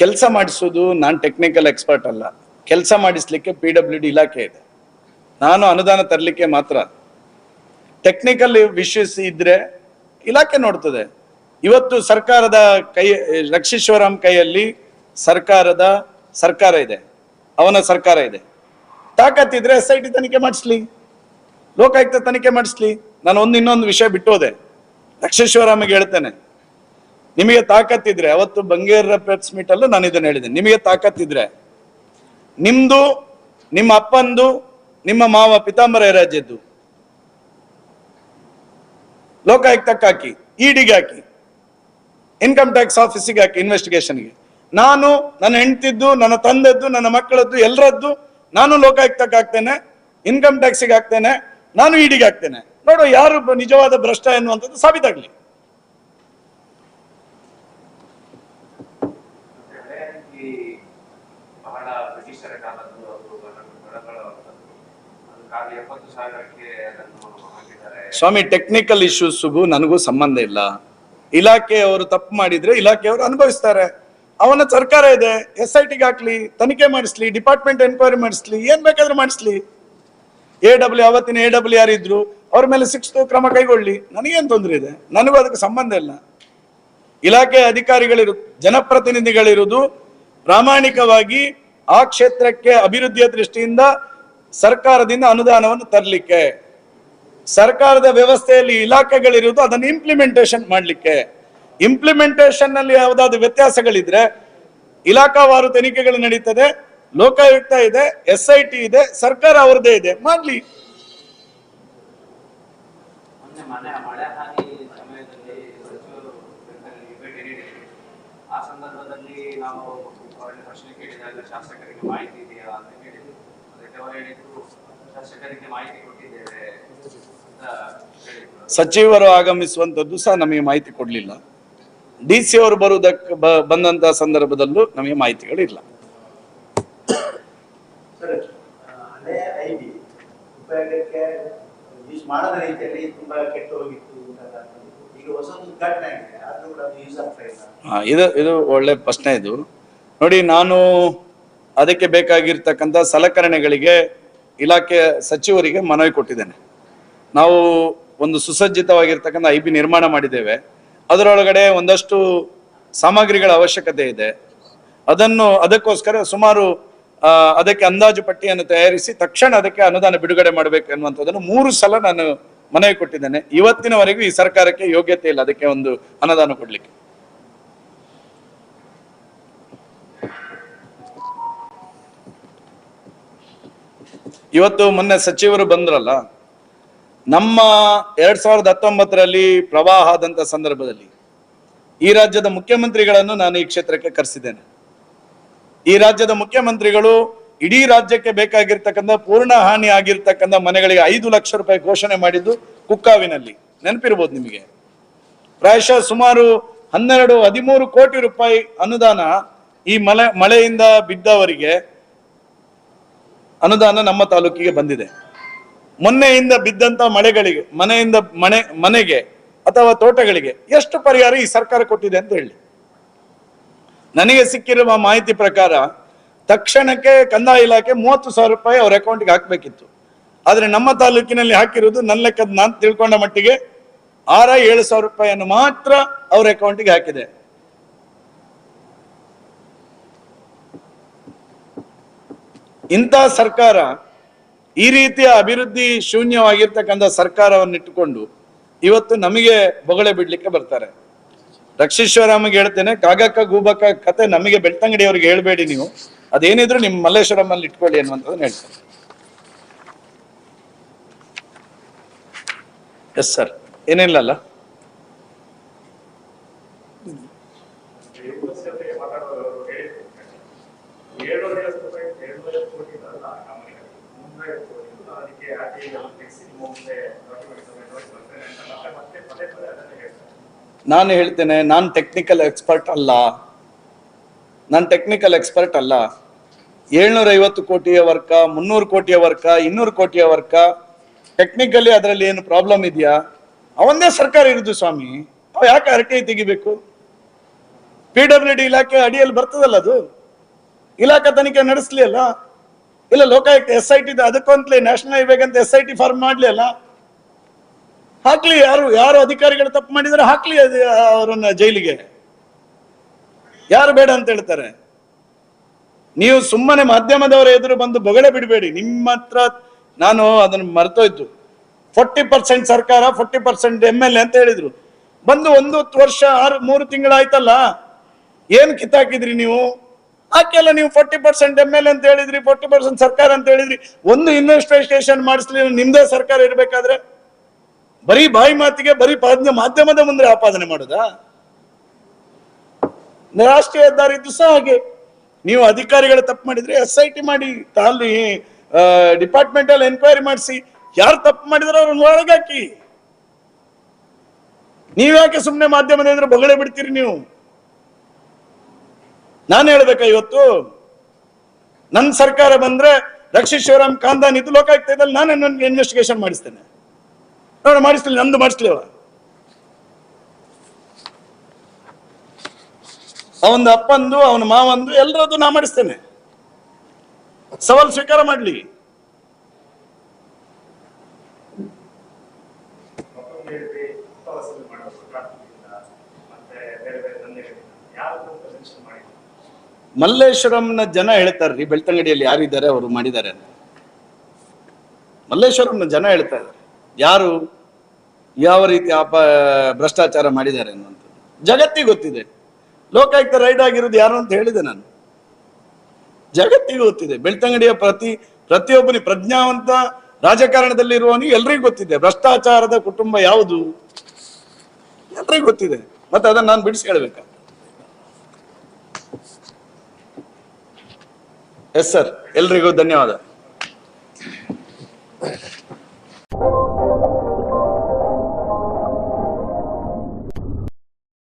ಕೆಲಸ ಮಾಡಿಸೋದು ನಾನು ಟೆಕ್ನಿಕಲ್ ಎಕ್ಸ್ಪರ್ಟ್ ಅಲ್ಲ. ಕೆಲಸ ಮಾಡಿಸ್ಲಿಕ್ಕೆ PWD ಇಲಾಖೆ ಇದೆ. ನಾನು ಅನುದಾನ ತರಲಿಕ್ಕೆ ಮಾತ್ರ. ಟೆಕ್ನಿಕಲ್ ವಿಷಯಸ್ ಇದ್ರೆ ಇಲಾಖೆ ನೋಡ್ತದೆ. ಇವತ್ತು ಸರ್ಕಾರದ ರಕ್ಷೀಶ್ವರಂ ಕೈಯಲ್ಲಿ ಸರ್ಕಾರ ಇದೆ, ಅವನ ಸರ್ಕಾರ ಇದೆ. ತಾಕತ್ತಿದ್ರೆ SIT ತನಿಖೆ ಮಾಡಿಸ್ಲಿ, ಲೋಕಾಯುಕ್ತ ತನಿಖೆ ಮಾಡಿಸ್ಲಿ. ನಾನು ಇನ್ನೊಂದು ವಿಷಯ ಬಿಟ್ಟೋದೆ, ರಕ್ಷೀಶ್ವರಮ್ಗೆ ಹೇಳ್ತೇನೆ, ನಿಮಗೆ ತಾಕತ್ತಿದ್ರೆ, ಅವತ್ತು ಬಂಗೇರ ಪ್ರೆಸ್ ಮೀಟ್ ಅಲ್ಲೂ ನಾನು ಇದನ್ನು ಹೇಳಿದ್ದೇನೆ, ನಿಮಗೆ ತಾಕತ್ತಿದ್ರೆ ನಿಮ್ದು, ನಿಮ್ಮ ಅಪ್ಪಂದು, ನಿಮ್ಮ ಮಾವ ಪಿತಾಂಬರ ರಾಜ್ಯದ್ದು ಲೋಕಾಯುಕ್ತಕ್ಕೆ ಹಾಕಿ, EDಗೆ ಹಾಕಿ, ಇನ್ಕಮ್ ಟ್ಯಾಕ್ಸ್ ಆಫೀಸಿಗೆ ಹಾಕಿ ಇನ್ವೆಸ್ಟಿಗೇಷನ್ಗೆ. ನಾನು ನನ್ನ ಹೆಂಡತಿದ್ದು, ನನ್ನ ತಂದೆದ್ದು, ನನ್ನ ಮಕ್ಕಳದ್ದು, ಎಲ್ಲರದ್ದು ನಾನು ಲೋಕಾಯುಕ್ತಕ್ಕೆ ಹಾಕ್ತೇನೆ, ಇನ್ಕಮ್ ಟ್ಯಾಕ್ಸಿಗೆ ಹಾಕ್ತೇನೆ, ನಾನು EDಗೆ ಹಾಕ್ತೇನೆ. ನೋಡು ಯಾರು ನಿಜವಾದ ಭ್ರಷ್ಟ ಎನ್ನುವಂಥದ್ದು ಸಾಬೀತಾಗ್ಲಿ. ಕಾಲದ್ದು ಅದು ಬರಬರುವಂಥದ್ದು ಅದಕ್ಕಾಗಿ 70,000ಕ್ಕೆ ಅದನ್ನು ಹಾಕಿದ್ದಾರೆ. ಸ್ವಾಮಿ, ಟೆಕ್ನಿಕಲ್ ಇಶ್ಯೂಸ್ಗೂ ನನಗೂ ಸಂಬಂಧ ಇಲ್ಲ. ಇಲಾಖೆಯವರು ತಪ್ಪು ಮಾಡಿದ್ರೆ ಇಲಾಖೆಯವರು ಅನುಭವಿಸ್ತಾರೆ. ಅವನ ಸರ್ಕಾರ ಇದೆ, SITಗೆ ಹಾಕ್ಲಿ, ತನಿಖೆ ಮಾಡಿಸ್ಲಿ, ಡಿಪಾರ್ಟ್ಮೆಂಟ್ ಎನ್ಕ್ವೈರಿ ಮಾಡಿಸ್ಲಿ, ಏನ್ ಬೇಕಾದ್ರೂ ಮಾಡಿಸ್ಲಿ. ಅವತ್ತಿನ AWR ಇದ್ರು, ಅವ್ರ ಮೇಲೆ ಶಿಕ್ಷೆ ಕ್ರಮ ಕೈಗೊಳ್ಳಿ, ನನಗೇನ್ ತೊಂದರೆ ಇದೆ? ನನಗೂ ಅದಕ್ಕೆ ಸಂಬಂಧ ಇಲ್ಲ. ಇಲಾಖೆ ಅಧಿಕಾರಿಗಳಿರು, ಜನಪ್ರತಿನಿಧಿಗಳಿರುವುದು ಪ್ರಾಮಾಣಿಕವಾಗಿ ಆ ಕ್ಷೇತ್ರಕ್ಕೆ ಅಭಿವೃದ್ಧಿಯ ದೃಷ್ಟಿಯಿಂದ ಸರ್ಕಾರದಿಂದ ಅನುದಾನವನ್ನು ತರಲಿಕ್ಕೆ, ಸರ್ಕಾರದ ವ್ಯವಸ್ಥೆಯಲ್ಲಿ ಇಲಾಖೆಗಳಿರುವುದು ಅದನ್ನು ಇಂಪ್ಲಿಮೆಂಟೇಷನ್ ಮಾಡಲಿಕ್ಕೆ. ಇಂಪ್ಲಿಮೆಂಟೇಷನ್ ನಲ್ಲಿ ಯಾವುದಾದ್ರು ವ್ಯತ್ಯಾಸಗಳಿದ್ರೆ ಇಲಾಖಾವಾರು ತನಿಖೆಗಳು ನಡೀತದೆ, ಲೋಕಾಯುಕ್ತ ಇದೆ, SIT ಇದೆ, ಸರ್ಕಾರ ಅವರದೇ ಇದೆ, ಮಾಡ್ಲಿ. ಮಳೆ ಹಾನಿ ಸಮಯದಲ್ಲಿ ಸಚಿವರು ಭೇಟಿ ನೀಡಿದ್ರು. ಆ ಸಂದರ್ಭದಲ್ಲಿ ನಾವು ಅವರಿಗೆ ಪ್ರಶ್ನೆ ಕೇಳಿದಾಗ ಶಾಸಕರಿಗೆ ಮಾಹಿತಿ ಇದೆಯಾ ಅಂತ ಕೇಳಿದ್ರು. ಅದಕ್ಕೆ ಅವರು ಹೇಳಿದ್ರು ಶಾಸಕರಿಗೆ ಮಾಹಿತಿ ಕೊಟ್ಟಿದ್ದೇವೆ ಅಂತ ಹೇಳಿದ್ರು. ಸಚಿವರು ಆಗಮಿಸುವಂತದ್ದು ಸಹ ನಮಗೆ ಮಾಹಿತಿ ಕೊಡ್ಲಿಲ್ಲ. DC ಅವರು ಬರುವುದಕ್ಕೆ ಬಂದಂತ ಸಂದರ್ಭದಲ್ಲೂ ನಮಗೆ ಮಾಹಿತಿಗಳಿಲ್ಲ. ಹಳೆ IB ಉಪಯೋಗಕ್ಕೆ ಯೂಸ್ ಮಾಡದ ರೀತಿಯಲ್ಲಿ ತುಂಬಾ ಕೆಟ್ಟು ಹೋಗಿತ್ತು. ಈಗ ಹೊಸದು ಉದ್ಘಾಟನೆ ಆಗಿದೆ, ಆದ್ರೂ ಕೂಡ ಅದು ಯೂಸ್ ಆಗ್ತಾ ಇಲ್ಲ. ಇದು ಒಳ್ಳೆ ಪ್ರಶ್ನೆ. ಇದು ನೋಡಿ, ನಾನು ಅದಕ್ಕೆ ಬೇಕಾಗಿರ್ತಕ್ಕಂಥ ಸಲಕರಣೆಗಳಿಗೆ ಇಲಾಖೆ ಸಚಿವರಿಗೆ ಮನವಿ ಕೊಟ್ಟಿದ್ದೇನೆ. ನಾವು ಒಂದು ಸುಸಜ್ಜಿತವಾಗಿರ್ತಕ್ಕಂಥ IB ನಿರ್ಮಾಣ ಮಾಡಿದ್ದೇವೆ. ಅದರೊಳಗಡೆ ಒಂದಷ್ಟು ಸಾಮಗ್ರಿಗಳ ಅವಶ್ಯಕತೆ ಇದೆ. ಅದಕ್ಕೋಸ್ಕರ ಸುಮಾರು ಅದಕ್ಕೆ ಅಂದಾಜು ಪಟ್ಟಿಯನ್ನು ತಯಾರಿಸಿ ತಕ್ಷಣ ಅದಕ್ಕೆ ಅನುದಾನ ಬಿಡುಗಡೆ ಮಾಡಬೇಕು ಎನ್ನುವಂಥದ್ದನ್ನು 3 ಸಲ ನಾನು ಮನವಿ ಕೊಟ್ಟಿದ್ದೇನೆ. ಇವತ್ತಿನವರೆಗೂ ಈ ಸರ್ಕಾರಕ್ಕೆ ಯೋಗ್ಯತೆ ಇಲ್ಲ ಅದಕ್ಕೆ ಒಂದು ಅನುದಾನ ಕೊಡ್ಲಿಕ್ಕೆ. ಇವತ್ತು ಮೊನ್ನೆ ಸಚಿವರು ಬಂದ್ರಲ್ಲ, ನಮ್ಮ 2019ರಲ್ಲಿ ಪ್ರವಾಹ ಆದಂತ ಸಂದರ್ಭದಲ್ಲಿ ಈ ರಾಜ್ಯದ ಮುಖ್ಯಮಂತ್ರಿಗಳನ್ನು ನಾನು ಈ ಕ್ಷೇತ್ರಕ್ಕೆ ಕರೆಸಿದ್ದೇನೆ. ಈ ರಾಜ್ಯದ ಮುಖ್ಯಮಂತ್ರಿಗಳು ಇಡೀ ರಾಜ್ಯಕ್ಕೆ ಬೇಕಾಗಿರ್ತಕ್ಕಂಥ ಪೂರ್ಣ ಹಾನಿ ಆಗಿರ್ತಕ್ಕಂಥ ಮನೆಗಳಿಗೆ 5 ಲಕ್ಷ ರೂಪಾಯಿ ಘೋಷಣೆ ಮಾಡಿದ್ದು ಕುಕ್ಕಾವಿನಲ್ಲಿ, ನೆನಪಿರ್ಬೋದು ನಿಮಗೆ. ಪ್ರಾಯಶಃ ಸುಮಾರು 12-13 ಕೋಟಿ ರೂಪಾಯಿ ಅನುದಾನ ಈ ಮಳೆಯಿಂದ ಬಿದ್ದವರಿಗೆ ಅನುದಾನ ನಮ್ಮ ತಾಲೂಕಿಗೆ ಬಂದಿದೆ. ಮೊನ್ನೆಯಿಂದ ಬಿದ್ದಂತ ಮಳೆಗಳಿಗೆ ಮನೆಗೆ ಅಥವಾ ತೋಟಗಳಿಗೆ ಎಷ್ಟು ಪರಿಹಾರ ಈ ಸರ್ಕಾರ ಕೊಟ್ಟಿದೆ ಅಂತ ಹೇಳಿ. ನನಗೆ ಸಿಕ್ಕಿರುವ ಮಾಹಿತಿ ಪ್ರಕಾರ ತಕ್ಷಣಕ್ಕೆ ಕಂದಾಯ ಇಲಾಖೆ 30,000 ರೂಪಾಯಿ ಅವ್ರ ಅಕೌಂಟ್ಗೆ ಹಾಕ್ಬೇಕಿತ್ತು. ಆದ್ರೆ ನಮ್ಮ ತಾಲೂಕಿನಲ್ಲಿ ಹಾಕಿರುವುದು ನನ್ನ ಲೆಕ್ಕದ ನಾನು ತಿಳ್ಕೊಂಡ ಮಟ್ಟಿಗೆ 6-7 ರೂಪಾಯಿಯನ್ನು ಮಾತ್ರ ಅವ್ರ ಅಕೌಂಟ್ಗೆ ಹಾಕಿದೆ. ಇಂಥ ಸರ್ಕಾರ, ಈ ರೀತಿಯ ಅಭಿವೃದ್ಧಿ ಶೂನ್ಯವಾಗಿರ್ತಕ್ಕಂಥ ಸರ್ಕಾರವನ್ನಿಟ್ಟುಕೊಂಡು ಇವತ್ತು ನಮಗೆ ಬೊಗಳೆ ಬಿಡ್ಲಿಕ್ಕೆ ಬರ್ತಾರೆ. ರಕ್ಷೀಶ್ವರಾಮಿಗೆ ಹೇಳ್ತೇನೆ, ಕಾಗಕ್ಕ ಗೂಬಕ್ಕ ಕತೆ ನಮಗೆ ಬೆಳ್ತಂಗಡಿ ಅವ್ರಿಗೆ ಹೇಳ್ಬೇಡಿ, ನೀವು ಅದೇನಿದ್ರು ನಿಮ್ ಮಲ್ಲೇಶ್ವರಮಲ್ಲಿ ಇಟ್ಕೊಳ್ಳಿ ಅನ್ನುವಂಥದ್ದನ್ನ ಹೇಳ್ತಾರೆ. ಎಸ್ ಸರ್, ಏನಿಲ್ಲಲ್ಲ. ನಾನು ಹೇಳ್ತೇನೆ, ನಾನು ಟೆಕ್ನಿಕಲ್ ಎಕ್ಸ್ಪರ್ಟ್ ಅಲ್ಲ. 750 ಕೋಟಿಯ ವರ್ಕ, 300 ಕೋಟಿಯ ವರ್ಕ, 200 ಕೋಟಿಯ ವರ್ಕ, ಟೆಕ್ನಿಕಲಿ ಅದರಲ್ಲಿ ಏನು ಪ್ರಾಬ್ಲಮ್ ಇದೆಯಾ? ಅವಂದೇ ಸರ್ಕಾರ ಇರುದು ಸ್ವಾಮಿ, ಅವ ಯಾಕೆ ಹರಟೆ ತೆಗಿಬೇಕು? PWD ಇಲಾಖೆ ಅಡಿಯಲ್ಲಿ ಬರ್ತದಲ್ಲ, ಅದು ಇಲಾಖಾ ತನಿಖೆ ನಡೆಸಲಿ ಅಲ್ಲ. ಇಲ್ಲ ಲೋಕಾಯುಕ್ತ SIT ಅದಕ್ಕೊಂತಲೇ ನ್ಯಾಷನಲ್ ಹೈವೇಗೆ ಅಂತ SIT ಫಾರ್ಮ್ ಮಾಡ್ಲಿ ಅಲ್ಲ, ಹಾಕ್ಲಿ. ಯಾರು ಅಧಿಕಾರಿಗಳು ತಪ್ಪು ಮಾಡಿದ್ರೆ ಹಾಕ್ಲಿ ಅವರನ್ನ ಜೈಲಿಗೆ. ಯಾರು ಬೇಡ ಅಂತ ಹೇಳ್ತಾರೆ? ನೀವು ಸುಮ್ಮನೆ ಮಾಧ್ಯಮದವರ ಎದುರು ಬಂದು ಬೊಗಳೆ ಬಿಡಬೇಡಿ. ನಿಮ್ಮ ಹತ್ರ ನಾನು ಅದನ್ನು ಮರ್ತೋಯ್ತು. 40% ಸರ್ಕಾರ, 40% MLA ಅಂತ ಹೇಳಿದ್ರು. ಬಂದು 1 ವರ್ಷ 3 ತಿಂಗಳಾಯ್ತಲ್ಲ, ಏನ್ ಕಿತ್ತಾಕಿದ್ರಿ ನೀವು? ಆಕೆಲ್ಲ ನೀವು 40% MLA ಅಂತ ಹೇಳಿದ್ರಿ, 40% ಸರ್ಕಾರ ಅಂತ ಹೇಳಿದ್ರಿ. ಒಂದು ಇನ್ವೆಸ್ಟಿಗೇಷನ್ ಮಾಡಿಸ್ಲಿಲ್ಲ ನಿಮ್ದೇ ಸರ್ಕಾರ ಇರ್ಬೇಕಾದ್ರೆ ಬರೀ ಬಾಯಿ ಮಾತಿಗೆ, ಬರೀ ಮಾಧ್ಯಮದ ಮುಂದೆ ಆಪಾದನೆ ಮಾಡುದಾ? ರಾಷ್ಟ್ರೀಯ ಹೆದ್ದಾರಿ ಇದ್ದು ಸಹ ಹಾಗೆ. ನೀವು ಅಧಿಕಾರಿಗಳು ತಪ್ಪು ಮಾಡಿದ್ರೆ SIT ಮಾಡಿ, ಅಲ್ಲಿ ಡಿಪಾರ್ಟ್ಮೆಂಟಲ್ ಎನ್ಕ್ವೈರಿ ಮಾಡಿಸಿ, ಯಾರು ತಪ್ಪು ಮಾಡಿದ್ರೆ ಅವ್ರನ್ನ ಒಳಗಾಕಿ. ನೀವ್ಯಾಕೆ ಸುಮ್ಮನೆ ಮಾಧ್ಯಮದ ಅಂದ್ರೆ ಬೊಗಳೆ ಬಿಡ್ತೀರಿ ನೀವು? ನಾನು ಹೇಳ್ಬೇಕಾ ಇವತ್ತು? ನನ್ನ ಸರ್ಕಾರ ಬಂದ್ರೆ ರಕ್ಷಿತ್ ಶಿವರಾಮ್ ಖಾನ್ದಾನ್ ಇದು ಲೋಕಾಯುಕ್ತದಲ್ಲಿ ನಾನೇ ನನ್ನ ಇನ್ವೆಸ್ಟಿಗೇಷನ್ ಮಾಡಿಸ್ತೇನೆ. ನೋಡ ಮಾಡಿಸ್ಲಿ, ನಂದು ಮಾಡಿಸ್ಲಿವ. ಅವನ ಅಪ್ಪಂದು ಅವನ ಮಾವಂದು ಎಲ್ಲರದ್ದು ನಾ ಮಾಡಿಸ್ತೇನೆ. ಸವಾಲ್ ಸ್ವೀಕಾರ ಮಾಡ್ಲಿ. ಮಲ್ಲೇಶ್ವರಂನ ಜನ ಹೇಳ್ತಾರ್ರಿ, ಬೆಳ್ತಂಗಡಿಯಲ್ಲಿ ಯಾರಿದ್ದಾರೆ ಅವರು ಮಾಡಿದ್ದಾರೆ ಅಂತ. ಮಲ್ಲೇಶ್ವರಂನ ಜನ ಹೇಳ್ತಾ ಇದ್ದಾರೆ ಯಾರು ಯಾವ ರೀತಿ ಭ್ರಷ್ಟಾಚಾರ ಮಾಡಿದ್ದಾರೆ ಅನ್ನುವಂಥದ್ದು ಜಗತ್ತಿಗೆ ಗೊತ್ತಿದೆ. ಲೋಕಾಯುಕ್ತ ರೈಡ್ ಆಗಿರೋದು ಯಾರು ಅಂತ ಹೇಳಿದೆ ನಾನು, ಜಗತ್ತಿಗೆ ಗೊತ್ತಿದೆ. ಬೆಳ್ತಂಗಡಿಯ ಪ್ರತಿಯೊಬ್ಬನಿ ಪ್ರಜ್ಞಾವಂತ ರಾಜಕಾರಣದಲ್ಲಿರುವವನಿಗೆ ಎಲ್ರಿಗೂ ಗೊತ್ತಿದೆ ಭ್ರಷ್ಟಾಚಾರದ ಕುಟುಂಬ ಯಾವುದು, ಎಲ್ರಿಗೂ ಗೊತ್ತಿದೆ. ಮತ್ತೆ ಅದನ್ನ ನಾನು ಬಿಡಿಸಿ ಹೇಳ್ಬೇಕಾ? ಎಸ್ ಸರ್, ಎಲ್ರಿಗೂ ಧನ್ಯವಾದ.